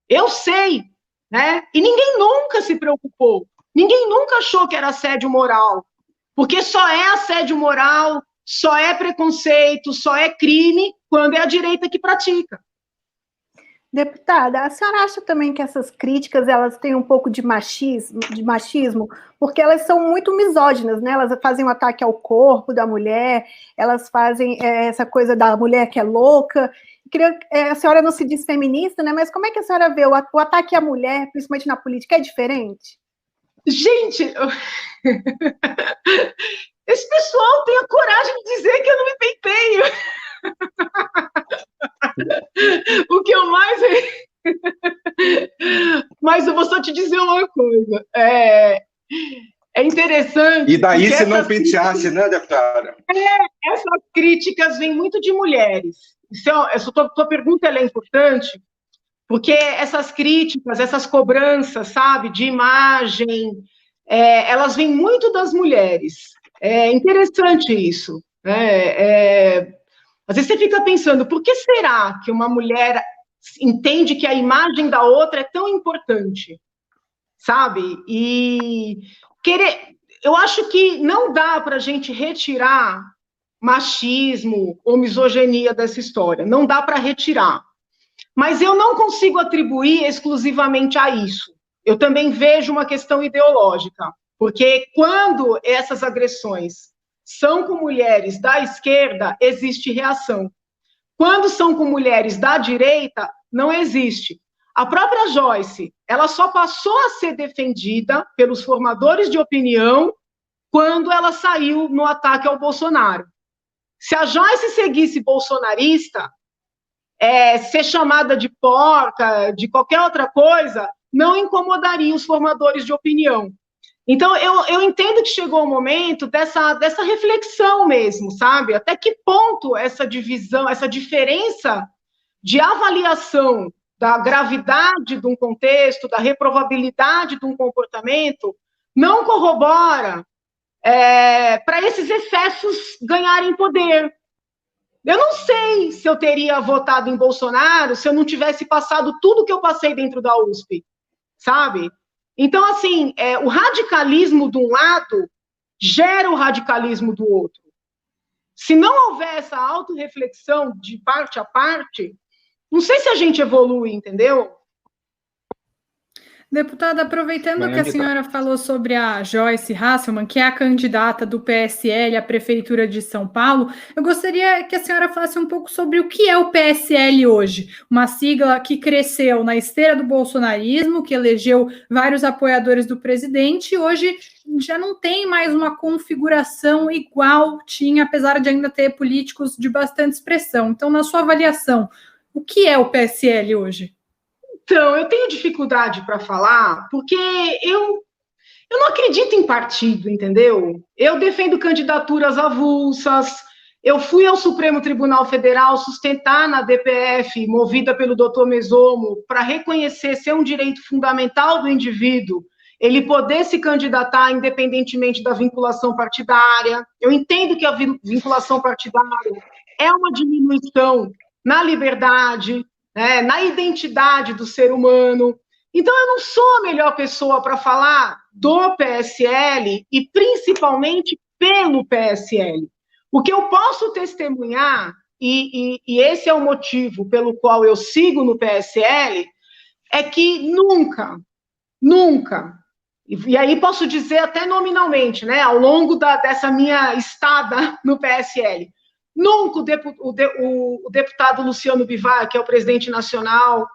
Eu sei, né? E ninguém nunca se preocupou. Ninguém nunca achou que era assédio moral. Porque só é assédio moral, só é preconceito, só é crime quando é a direita que pratica. Deputada, a senhora acha também que essas críticas, elas têm um pouco de machismo, porque elas são muito misóginas, né? Elas fazem um ataque ao corpo da mulher, elas fazem essa coisa da mulher que é louca. A senhora não se diz feminista, né? Mas como é que a senhora vê o ataque à mulher, principalmente na política, é diferente? Gente, esse pessoal tem a coragem de dizer que eu não me penteio. O que eu mais... Mas eu vou só te dizer uma coisa. É interessante... E daí se não penteasse, né, deputada? Essas críticas vêm muito de mulheres. Essa tua pergunta ela é importante, porque essas críticas, essas cobranças, sabe, de imagem, elas vêm muito das mulheres. É interessante isso. Às vezes você fica pensando, por que será que uma mulher entende que a imagem da outra é tão importante? Sabe? E eu acho que não dá para a gente retirar machismo ou misoginia dessa história. Não dá para retirar. Mas eu não consigo atribuir exclusivamente a isso. Eu também vejo uma questão ideológica. Porque quando essas agressões são com mulheres da esquerda, existe reação. Quando são com mulheres da direita, não existe. A própria Joyce, ela só passou a ser defendida pelos formadores de opinião quando ela saiu no ataque ao Bolsonaro. Se a Joyce seguisse bolsonarista, ser chamada de porca, de qualquer outra coisa, não incomodaria os formadores de opinião. Então, eu entendo que chegou o momento dessa reflexão mesmo, sabe? Até que ponto essa divisão, essa diferença de avaliação da gravidade de um contexto, da reprovabilidade de um comportamento, não corrobora para esses excessos ganharem poder. Eu não sei se eu teria votado em Bolsonaro se eu não tivesse passado tudo que eu passei dentro da USP, sabe? Então, assim, o radicalismo de um lado gera o radicalismo do outro. Se não houver essa autorreflexão de parte a parte, não sei se a gente evolui, entendeu? Deputada, aproveitando que a senhora falou sobre a Joyce Hasselmann, que é a candidata do PSL à Prefeitura de São Paulo, eu gostaria que a senhora falasse um pouco sobre o que é o PSL hoje, uma sigla que cresceu na esteira do bolsonarismo, que elegeu vários apoiadores do presidente, e hoje já não tem mais uma configuração igual tinha, apesar de ainda ter políticos de bastante expressão. Então, na sua avaliação, o que é o PSL hoje? Então, eu tenho dificuldade para falar, porque eu não acredito em partido, entendeu? Eu defendo candidaturas avulsas, eu fui ao Supremo Tribunal Federal sustentar na DPF, movida pelo doutor Mesomo, para reconhecer ser um direito fundamental do indivíduo, ele poder se candidatar independentemente da vinculação partidária. Eu entendo que a vinculação partidária é uma diminuição na liberdade, na identidade do ser humano. Então, eu não sou a melhor pessoa para falar do PSL e, principalmente, pelo PSL. O que eu posso testemunhar, e esse é o motivo pelo qual eu sigo no PSL, é que nunca, e aí posso dizer até nominalmente, ao longo dessa minha estada no PSL, nunca o deputado Luciano Bivar, que é o presidente nacional,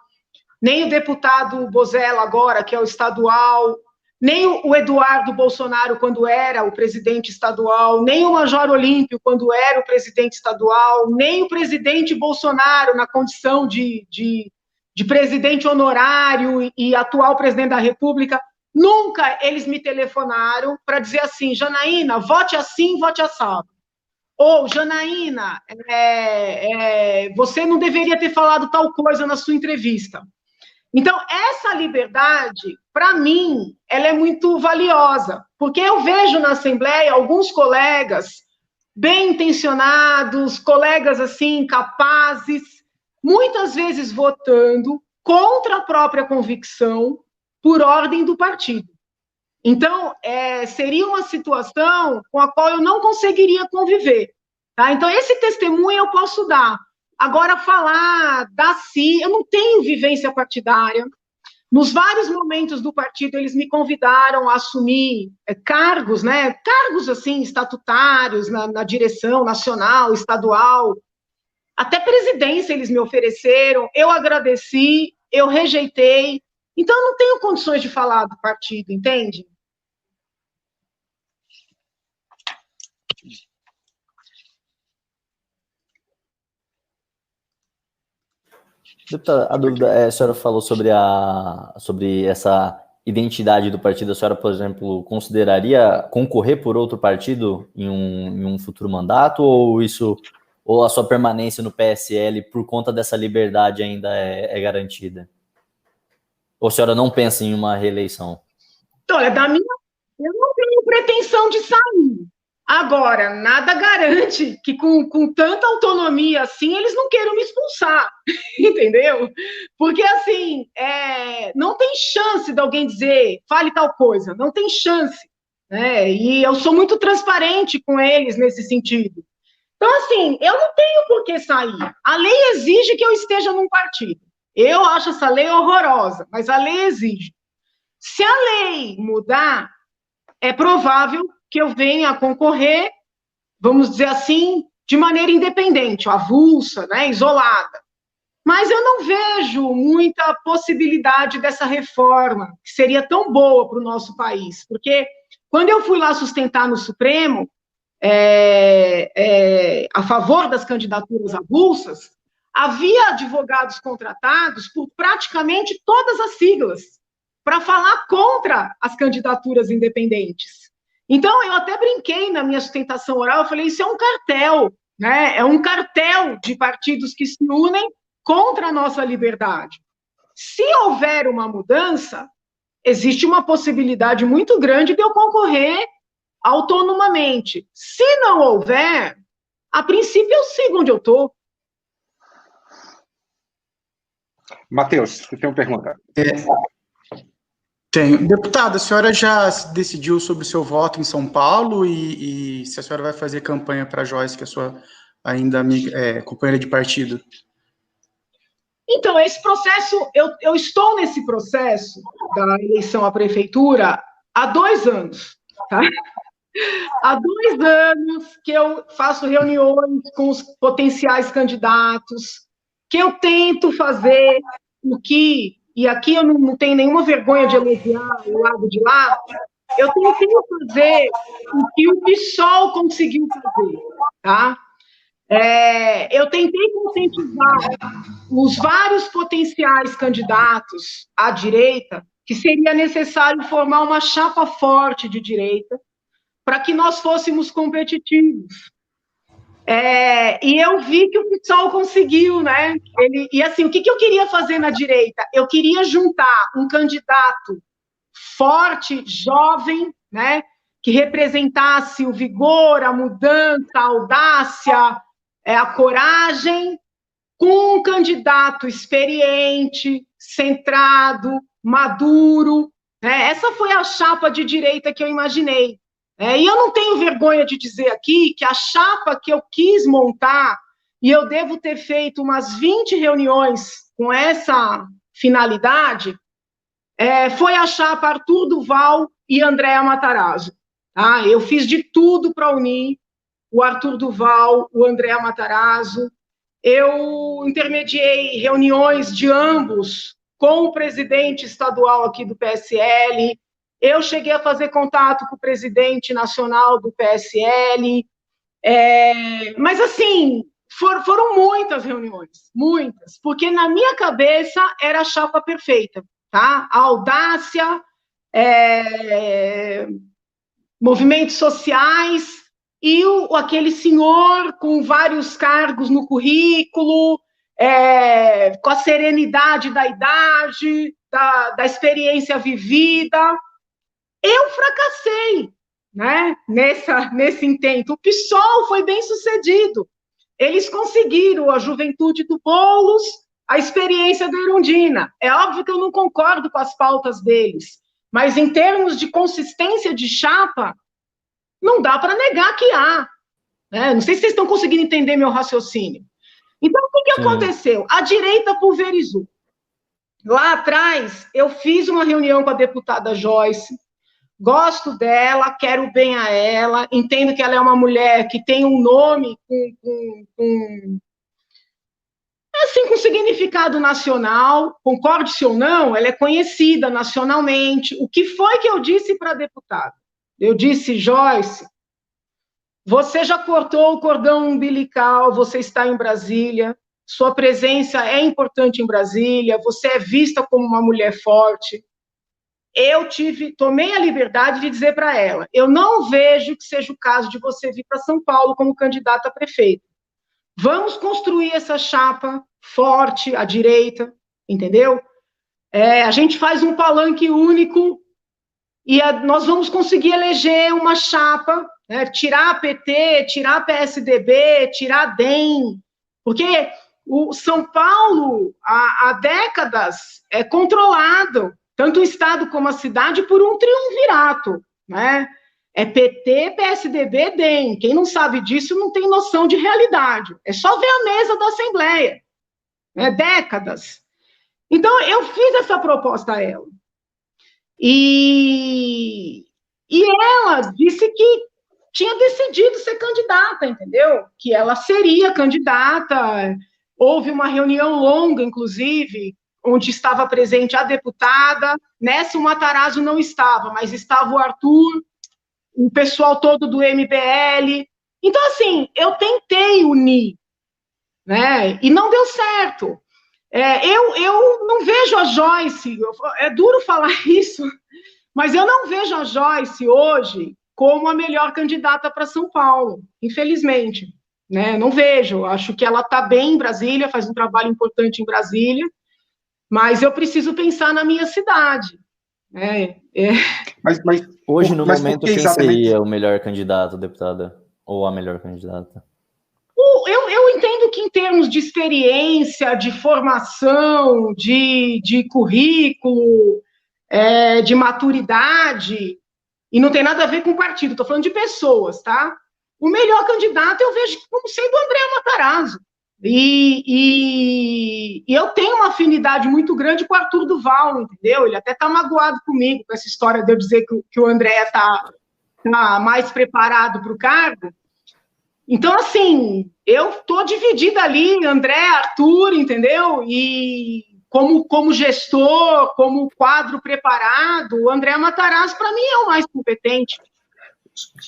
nem o deputado Bozella agora, que é o estadual, nem o Eduardo Bolsonaro, quando era o presidente estadual, nem o Major Olímpio, quando era o presidente estadual, nem o presidente Bolsonaro, na condição de presidente honorário e atual presidente da República, nunca eles me telefonaram para dizer assim, Janaína, vote assim, vote assado. Ou, Janaína, você não deveria ter falado tal coisa na sua entrevista. Então, essa liberdade, para mim, ela é muito valiosa, porque eu vejo na Assembleia alguns colegas bem intencionados, colegas, assim, capazes, muitas vezes votando contra a própria convicção por ordem do partido. Então, seria uma situação com a qual eu não conseguiria conviver. Tá? Então, esse testemunho eu posso dar. Agora, falar da si, eu não tenho vivência partidária. Nos vários momentos do partido, eles me convidaram a assumir cargos, cargos, assim, estatutários, na direção nacional, estadual. Até presidência eles me ofereceram, eu agradeci, eu rejeitei. Então, eu não tenho condições de falar do partido, entende? Deputada, a dúvida a senhora falou sobre essa identidade do partido. A senhora, por exemplo, consideraria concorrer por outro partido em um futuro mandato, ou a sua permanência no PSL, por conta dessa liberdade, ainda é garantida? Ou a senhora não pensa em uma reeleição? Olha, eu não tenho pretensão de sair. Agora, nada garante que com tanta autonomia assim, eles não queiram me expulsar, entendeu? Porque, assim, não tem chance de alguém dizer, fale tal coisa, não tem chance, E eu sou muito transparente com eles nesse sentido. Então, assim, eu não tenho por que sair. A lei exige que eu esteja num partido. Eu acho essa lei horrorosa, mas a lei exige. Se a lei mudar, é provável que eu venha a concorrer, vamos dizer assim, de maneira independente, avulsa, isolada. Mas eu não vejo muita possibilidade dessa reforma, que seria tão boa para o nosso país, porque quando eu fui lá sustentar no Supremo, a favor das candidaturas avulsas, havia advogados contratados por praticamente todas as siglas, para falar contra as candidaturas independentes. Então, eu até brinquei na minha sustentação oral, eu falei, isso é um cartel, É um cartel de partidos que se unem contra a nossa liberdade. Se houver uma mudança, existe uma possibilidade muito grande de eu concorrer autonomamente. Se não houver, a princípio eu sigo onde eu estou. Matheus, você tem uma pergunta? Tenho. Deputada, a senhora já decidiu sobre o seu voto em São Paulo e se a senhora vai fazer campanha para a Joyce, que é a sua ainda amiga, companheira de partido? Então, esse processo, eu estou nesse processo da eleição à prefeitura há 2 anos, tá? Há 2 anos que eu faço reuniões com os potenciais candidatos, que eu tento fazer o que, e aqui eu não tenho nenhuma vergonha de elogiar o lado de lá, eu tentei fazer o que o PSOL conseguiu fazer, tá? Eu tentei conscientizar os vários potenciais candidatos à direita que seria necessário formar uma chapa forte de direita para que nós fôssemos competitivos. E eu vi que o PSOL conseguiu, né? E assim, o que eu queria fazer na direita? Eu queria juntar um candidato forte, jovem, né? Que representasse o vigor, a mudança, a audácia, a coragem, com um candidato experiente, centrado, maduro, né? Essa foi a chapa de direita que eu imaginei. E eu não tenho vergonha de dizer aqui que a chapa que eu quis montar, e eu devo ter feito umas 20 reuniões com essa finalidade, foi a chapa Arthur Duval e Andréa Matarazzo. Tá? Eu fiz de tudo para unir o Arthur Duval, o Andréa Matarazzo. Eu intermediei reuniões de ambos com o presidente estadual aqui do PSL, eu cheguei a fazer contato com o presidente nacional do PSL, mas, assim, foram muitas reuniões, muitas, porque na minha cabeça era a chapa perfeita, tá? A audácia, movimentos sociais e aquele senhor com vários cargos no currículo, com a serenidade da idade, da experiência vivida. Eu fracassei, né, nesse intento. O PSOL foi bem sucedido. Eles conseguiram a juventude do Boulos, a experiência da Erundina. É óbvio que eu não concordo com as pautas deles, mas em termos de consistência de chapa, não dá para negar que há. Né? Não sei se vocês estão conseguindo entender meu raciocínio. Então, o que aconteceu? A direita pulverizou. Lá atrás, eu fiz uma reunião com a deputada Joyce, gosto dela, quero bem a ela, entendo que ela é uma mulher que tem um nome com significado nacional, concorde-se ou não, ela é conhecida nacionalmente. O que foi que eu disse para a deputada? Eu disse, Joyce, você já cortou o cordão umbilical, você está em Brasília, sua presença é importante em Brasília, você é vista como uma mulher forte. Eu tomei a liberdade de dizer para ela, eu não vejo que seja o caso de você vir para São Paulo como candidata a prefeita. Vamos construir essa chapa forte, à direita, entendeu? A gente faz um palanque único e nós vamos conseguir eleger uma chapa, né, tirar a PT, tirar a PSDB, tirar a DEM, porque o São Paulo, há décadas, é controlado, tanto o Estado como a cidade, por um triunvirato, né? É PT, PSDB, DEM. Quem não sabe disso não tem noção de realidade. É só ver a mesa da Assembleia. Décadas. Então, eu fiz essa proposta a ela. E ela disse que tinha decidido ser candidata, entendeu? Que ela seria candidata. Houve uma reunião longa, inclusive, onde estava presente a deputada. Nessa, o Matarazzo não estava, mas estava o Arthur, o pessoal todo do MBL. Então, assim, eu tentei unir, né? E não deu certo. Eu não vejo a Joyce, é duro falar isso, mas eu não vejo a Joyce hoje como a melhor candidata para São Paulo, infelizmente. Né? Não vejo, acho que ela está bem em Brasília, faz um trabalho importante em Brasília, mas eu preciso pensar na minha cidade. Mas hoje, no momento, quem seria o melhor candidato, deputada? Ou a melhor candidata? Eu entendo que, em termos de experiência, de formação, de currículo, de maturidade, e não tem nada a ver com partido, estou falando de pessoas, tá? O melhor candidato eu vejo como sendo o Andréa Matarazzo, E eu tenho uma afinidade muito grande com o Arthur Duval, entendeu? Ele até está magoado comigo com essa história de eu dizer que o André está mais preparado para o cargo. Então, assim, eu estou dividida ali, André, Arthur, entendeu? E como gestor, como quadro preparado, o André Matarazzo, para mim, é o mais competente.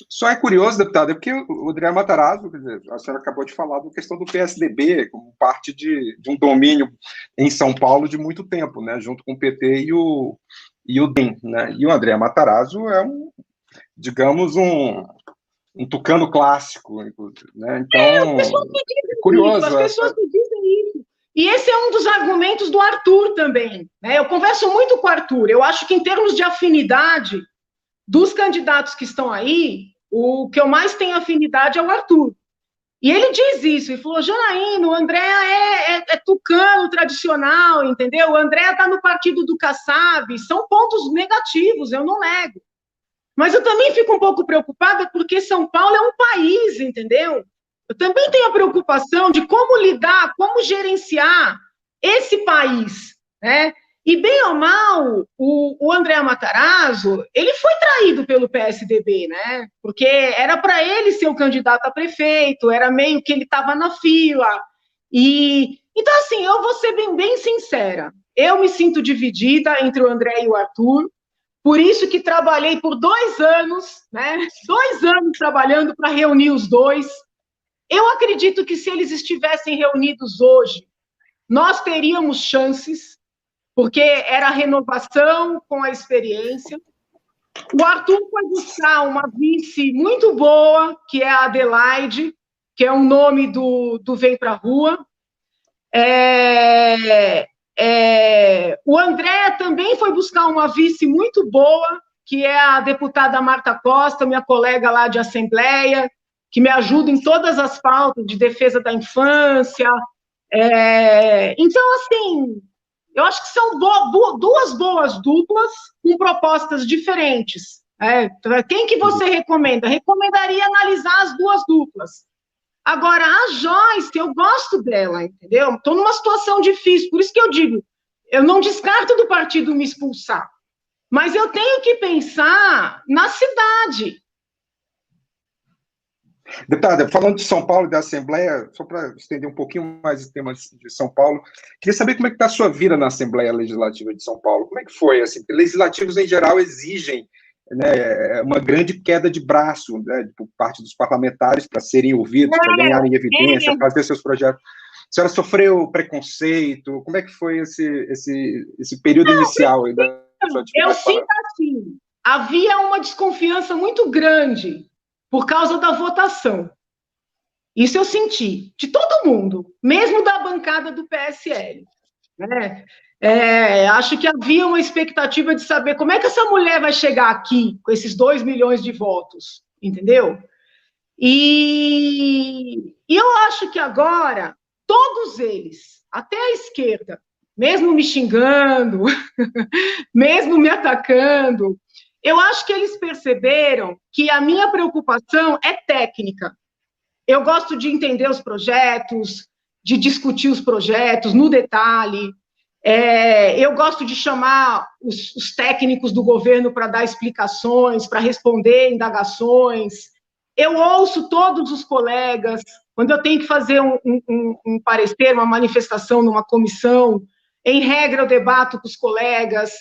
Só é curioso, deputado, porque o André Matarazzo, quer dizer, a senhora acabou de falar da questão do PSDB, como parte de um domínio em São Paulo de muito tempo, né, junto com o PT e o DEM, né, e o André Matarazzo é digamos, um tucano clássico, né, então, as pessoas me dizem curioso. Isso, as pessoas me dizem isso. E esse é um dos argumentos do Arthur também, né, eu converso muito com o Arthur, eu acho que em termos de afinidade, dos candidatos que estão aí, o que eu mais tenho afinidade é o Arthur. E ele diz isso, ele falou, Janaína, o André é tucano tradicional, entendeu? O André está no partido do Kassab, são pontos negativos, eu não nego. Mas eu também fico um pouco preocupada porque São Paulo é um país, entendeu? Eu também tenho a preocupação de como lidar, como gerenciar esse país, né? E, bem ou mal, o André Matarazzo, ele foi traído pelo PSDB, né? Porque era para ele ser o candidato a prefeito, era meio que ele estava na fila. Então, assim, eu vou ser bem sincera. Eu me sinto dividida entre o André e o Arthur, por isso que trabalhei por 2 anos, né? 2 anos trabalhando para reunir os dois. Eu acredito que se eles estivessem reunidos hoje, nós teríamos chances, porque era a renovação com a experiência. O Arthur foi buscar uma vice muito boa, que é a Adelaide, que é um nome do Vem Pra Rua. O André também foi buscar uma vice muito boa, que é a deputada Marta Costa, minha colega lá de Assembleia, que me ajuda em todas as pautas de defesa da infância. Então, assim, eu acho que são 2 boas duplas com propostas diferentes. Quem que você recomenda? Recomendaria analisar as 2 duplas. Agora, a Joyce, eu gosto dela, entendeu? Estou numa situação difícil, por isso que eu digo, eu não descarto do partido me expulsar, mas eu tenho que pensar na cidade. Deputada, falando de São Paulo e da Assembleia, só para estender um pouquinho mais o tema de São Paulo, queria saber como é que está a sua vida na Assembleia Legislativa de São Paulo. Como é que foi? Assim, legislativos, em geral, exigem, né, uma grande queda de braço, né, por parte dos parlamentares para serem ouvidos, para ganharem evidência, fazer seus projetos. A senhora sofreu preconceito? Como é que foi esse período inicial aí da sua atividade? Eu sinto assim, havia uma desconfiança muito grande por causa da votação. Isso eu senti, de todo mundo, mesmo da bancada do PSL. Né? Acho que havia uma expectativa de saber como é que essa mulher vai chegar aqui com esses 2 milhões de votos, entendeu? E eu acho que agora, todos eles, até a esquerda, mesmo me xingando, mesmo me atacando, eu acho que eles perceberam que a minha preocupação é técnica. Eu gosto de entender os projetos, de discutir os projetos no detalhe. Eu gosto de chamar os técnicos do governo para dar explicações, para responder indagações. Eu ouço todos os colegas. Quando eu tenho que fazer um parecer, uma manifestação numa comissão, em regra eu debato com os colegas.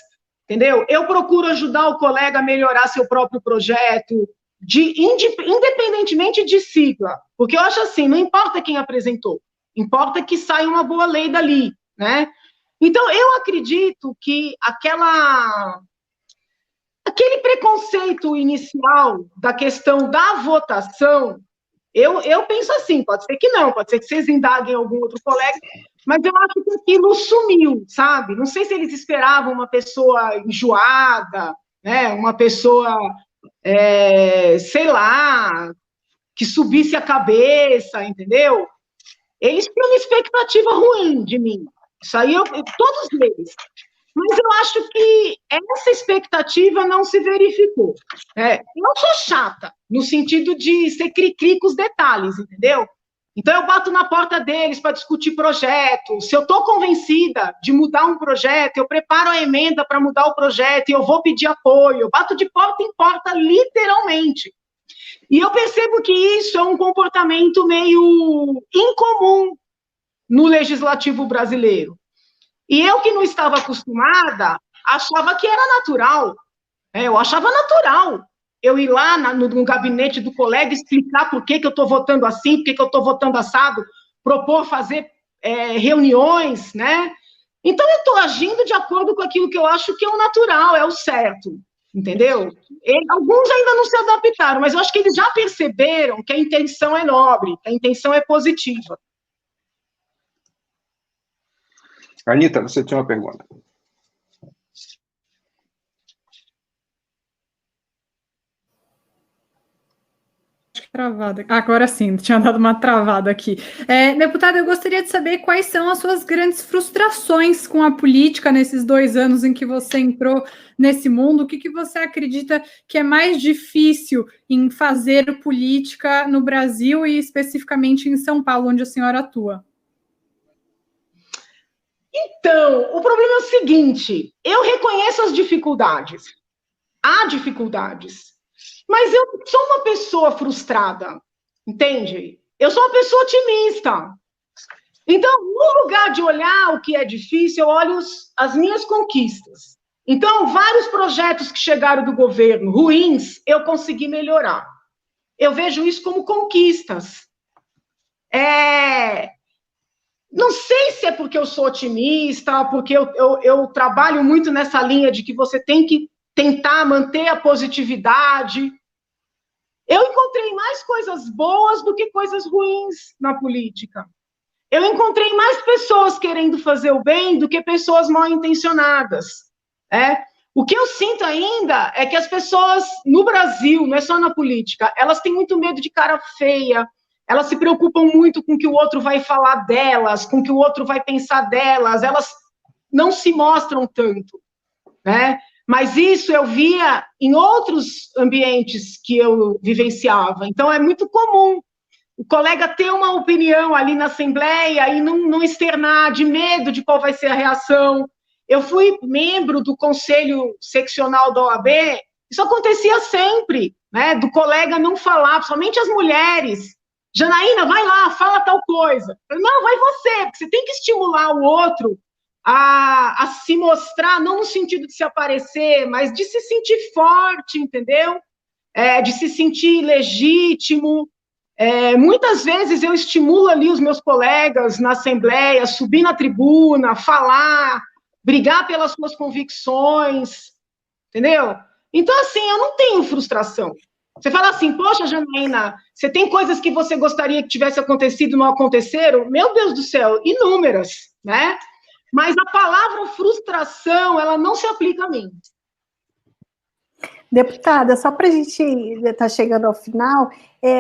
Entendeu? Eu procuro ajudar o colega a melhorar seu próprio projeto, independentemente de sigla, porque eu acho assim, não importa quem apresentou, importa que saia uma boa lei dali, né? Então, eu acredito que aquele preconceito inicial da questão da votação, eu penso assim, pode ser que não, pode ser que vocês indaguem algum outro colega, mas eu acho que aquilo sumiu, sabe? Não sei se eles esperavam uma pessoa enjoada, né? Uma pessoa, sei lá, que subisse a cabeça, entendeu? Eles tinham uma expectativa ruim de mim. Isso aí, todos eles. Mas eu acho que essa expectativa não se verificou. Eu sou chata, no sentido de ser cri-cri com os detalhes, entendeu? Então, eu bato na porta deles para discutir projeto. Se eu estou convencida de mudar um projeto, eu preparo a emenda para mudar o projeto e eu vou pedir apoio. Eu bato de porta em porta, literalmente. E eu percebo que isso é um comportamento meio incomum no legislativo brasileiro. E eu, que não estava acostumada, achava que era natural. Eu achava natural eu ir lá no gabinete do colega explicar por que eu estou votando assim, por que eu estou votando assado, propor fazer reuniões, né? Então, eu estou agindo de acordo com aquilo que eu acho que é o natural, é o certo, entendeu? Alguns ainda não se adaptaram, mas eu acho que eles já perceberam que a intenção é nobre, que a intenção é positiva. Anita, você tinha uma pergunta. Travada. Agora sim, tinha dado uma travada aqui. Deputada, eu gostaria de saber quais são as suas grandes frustrações com a política nesses 2 anos em que você entrou nesse mundo. O que você acredita que é mais difícil em fazer política no Brasil e especificamente em São Paulo, onde a senhora atua? Então, o problema é o seguinte, eu reconheço as dificuldades. Há dificuldades. Mas eu sou uma pessoa frustrada, entende? Eu sou uma pessoa otimista. Então, no lugar de olhar o que é difícil, eu olho as minhas conquistas. Então, vários projetos que chegaram do governo ruins, eu consegui melhorar. Eu vejo isso como conquistas. Não sei se é porque eu sou otimista, porque eu trabalho muito nessa linha de que você tem que tentar manter a positividade. Eu encontrei mais coisas boas do que coisas ruins na política. Eu encontrei mais pessoas querendo fazer o bem do que pessoas mal intencionadas. O que eu sinto ainda é que as pessoas no Brasil, não é só na política, elas têm muito medo de cara feia, elas se preocupam muito com o que o outro vai falar delas, com o que o outro vai pensar delas, elas não se mostram tanto, né? Mas isso eu via em outros ambientes que eu vivenciava. Então, é muito comum o colega ter uma opinião ali na Assembleia e não externar, de medo de qual vai ser a reação. Eu fui membro do Conselho Seccional da OAB, isso acontecia sempre, né? Do colega não falar, somente as mulheres. Janaína, vai lá, fala tal coisa. Não, vai você, porque você tem que estimular o outro a se mostrar, não no sentido de se aparecer, mas de se sentir forte, entendeu? De se sentir legítimo. Muitas vezes eu estimulo ali os meus colegas na Assembleia, subir na tribuna, falar, brigar pelas suas convicções, entendeu? Então, assim, eu não tenho frustração. Você fala assim, poxa, Janaína, você tem coisas que você gostaria que tivesse acontecido e não aconteceram? Meu Deus do céu, inúmeras, né? Mas a palavra frustração, ela não se aplica a mim. Deputada, só para a gente estar chegando ao final,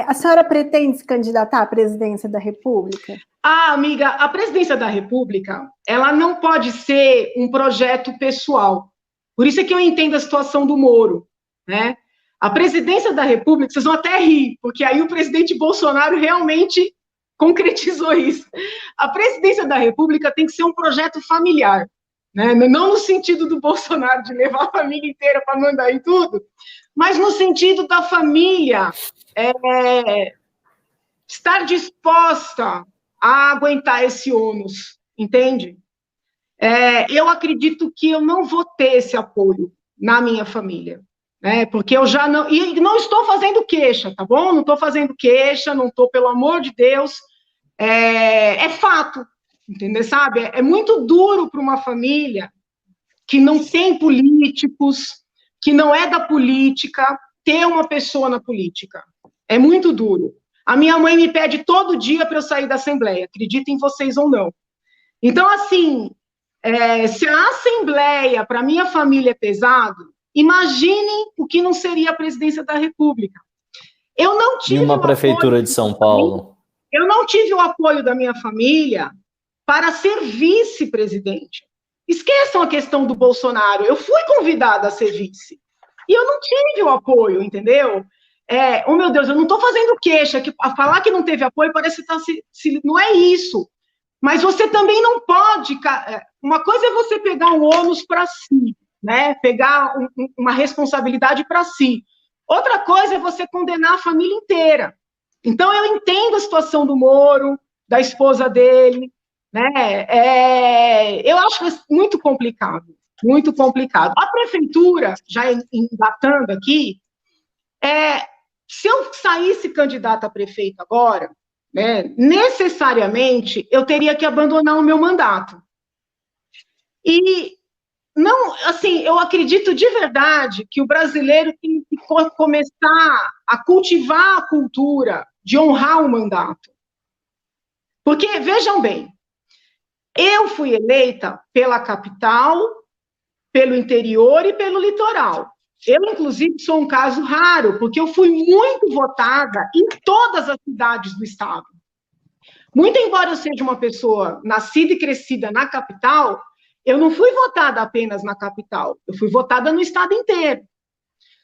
a senhora pretende se candidatar à presidência da República? Amiga, a presidência da República, ela não pode ser um projeto pessoal. Por isso é que eu entendo a situação do Moro, né? A presidência da República, vocês vão até rir, porque aí o presidente Bolsonaro realmente concretizou isso. A presidência da República tem que ser um projeto familiar, né? Não no sentido do Bolsonaro de levar a família inteira para mandar em tudo, mas no sentido da família estar disposta a aguentar esse ônus, entende? Eu acredito que eu não vou ter esse apoio na minha família, né? Porque eu já não... E não estou fazendo queixa, tá bom? Não estou fazendo queixa, não estou, pelo amor de Deus... É fato, entendeu? Sabe? É muito duro para uma família que não tem políticos, que não é da política, ter uma pessoa na política. É muito duro. A minha mãe me pede todo dia para eu sair da Assembleia, acreditem vocês ou não. Então, assim, se a Assembleia para minha família é pesado, imaginem o que não seria a presidência da República. Eu não tive... E uma prefeitura de São Paulo? Eu não tive o apoio da minha família para ser vice-presidente. Esqueçam a questão do Bolsonaro. Eu fui convidada a ser vice. E eu não tive o apoio, entendeu? oh meu Deus, eu não estou fazendo queixa, que a falar que não teve apoio parece que não é isso. Mas você também não pode, uma coisa é você pegar um ônus para si, né? Pegar uma responsabilidade para si. Outra coisa é você condenar a família inteira. Então, eu entendo a situação do Moro, da esposa dele, né? Eu acho muito complicado, muito complicado. A prefeitura, já engatando aqui, se eu saísse candidata a prefeito agora, né, necessariamente eu teria que abandonar o meu mandato. E não, assim, eu acredito de verdade que o brasileiro tem que começar a cultivar a cultura de honrar o mandato. Porque, vejam bem, eu fui eleita pela capital, pelo interior e pelo litoral. Eu, inclusive, sou um caso raro, porque eu fui muito votada em todas as cidades do estado. Muito embora eu seja uma pessoa nascida e crescida na capital, eu não fui votada apenas na capital, eu fui votada no estado inteiro.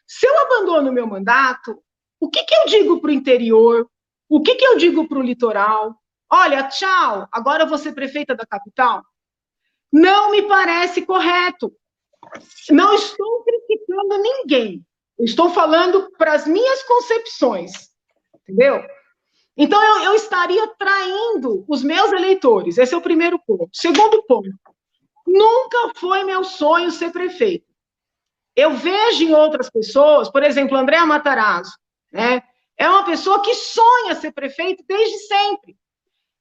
Se eu abandono o meu mandato, o que eu digo para o interior? O que eu digo para o litoral? Olha, tchau, agora eu vou ser prefeita da capital? Não me parece correto. Não estou criticando ninguém. Eu estou falando para as minhas concepções, entendeu? Então, eu estaria traindo os meus eleitores. Esse é o primeiro ponto. Segundo ponto, nunca foi meu sonho ser prefeito. Eu vejo em outras pessoas, por exemplo, Andréa Matarazzo, né? É uma pessoa que sonha ser prefeito desde sempre.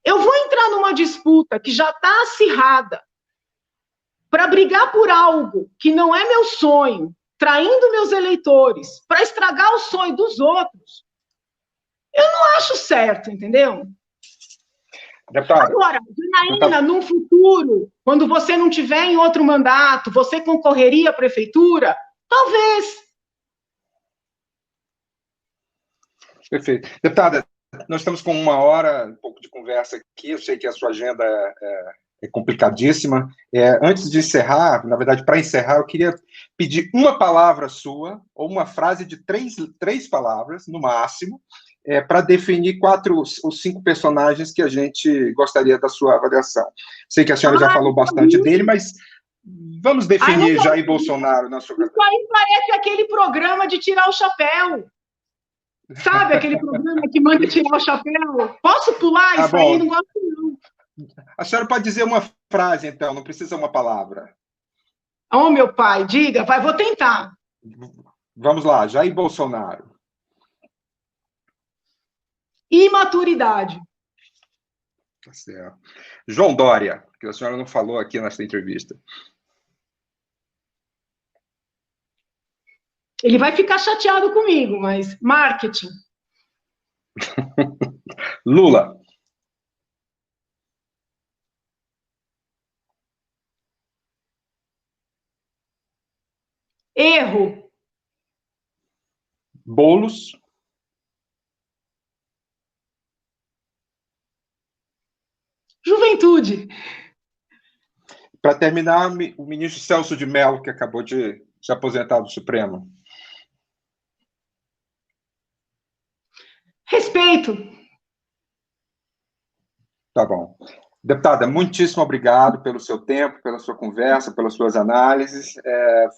Eu vou entrar numa disputa que já está acirrada para brigar por algo que não é meu sonho, traindo meus eleitores, para estragar o sonho dos outros. Eu não acho certo, entendeu? Deputado, agora, Janaína, num futuro, quando você não tiver em outro mandato, você concorreria à prefeitura? Talvez. Perfeito. Deputada, nós estamos com 1 hora, um pouco de conversa aqui, eu sei que a sua agenda é complicadíssima. Antes de encerrar, na verdade, para encerrar, eu queria pedir uma palavra sua, ou uma frase de três palavras, no máximo, para definir 4 ou 5 personagens que a gente gostaria da sua avaliação. Sei que a senhora já falou bastante dele, mas vamos definir Jair Bolsonaro na sua... Isso aí parece aquele programa de tirar o chapéu. Sabe aquele programa que manda tirar o chapéu? Posso pular isso aí? Não gosto não. A senhora pode dizer uma frase, então, não precisa uma palavra. Oh, meu pai, diga, vou tentar. Vamos lá, Jair Bolsonaro. Imaturidade. Tá certo. João Dória, que a senhora não falou aqui nessa entrevista. Ele vai ficar chateado comigo, mas marketing. Lula. Erro. Boulos. Juventude. Para terminar, o ministro Celso de Mello, que acabou de se aposentar do Supremo. Respeito. Tá bom. Deputada, muitíssimo obrigado pelo seu tempo, pela sua conversa, pelas suas análises.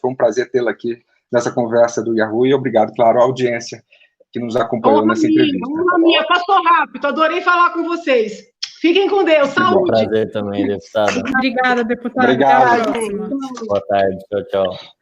Foi um prazer tê-la aqui nessa conversa do Yahoo e obrigado, claro, à audiência que nos acompanhou nessa entrevista. Honra minha, passou rápido, adorei falar com vocês. Fiquem com Deus, saúde. Um prazer também, deputada. Obrigada, deputada. Obrigado. Até a próxima. Boa tarde, tchau, tchau.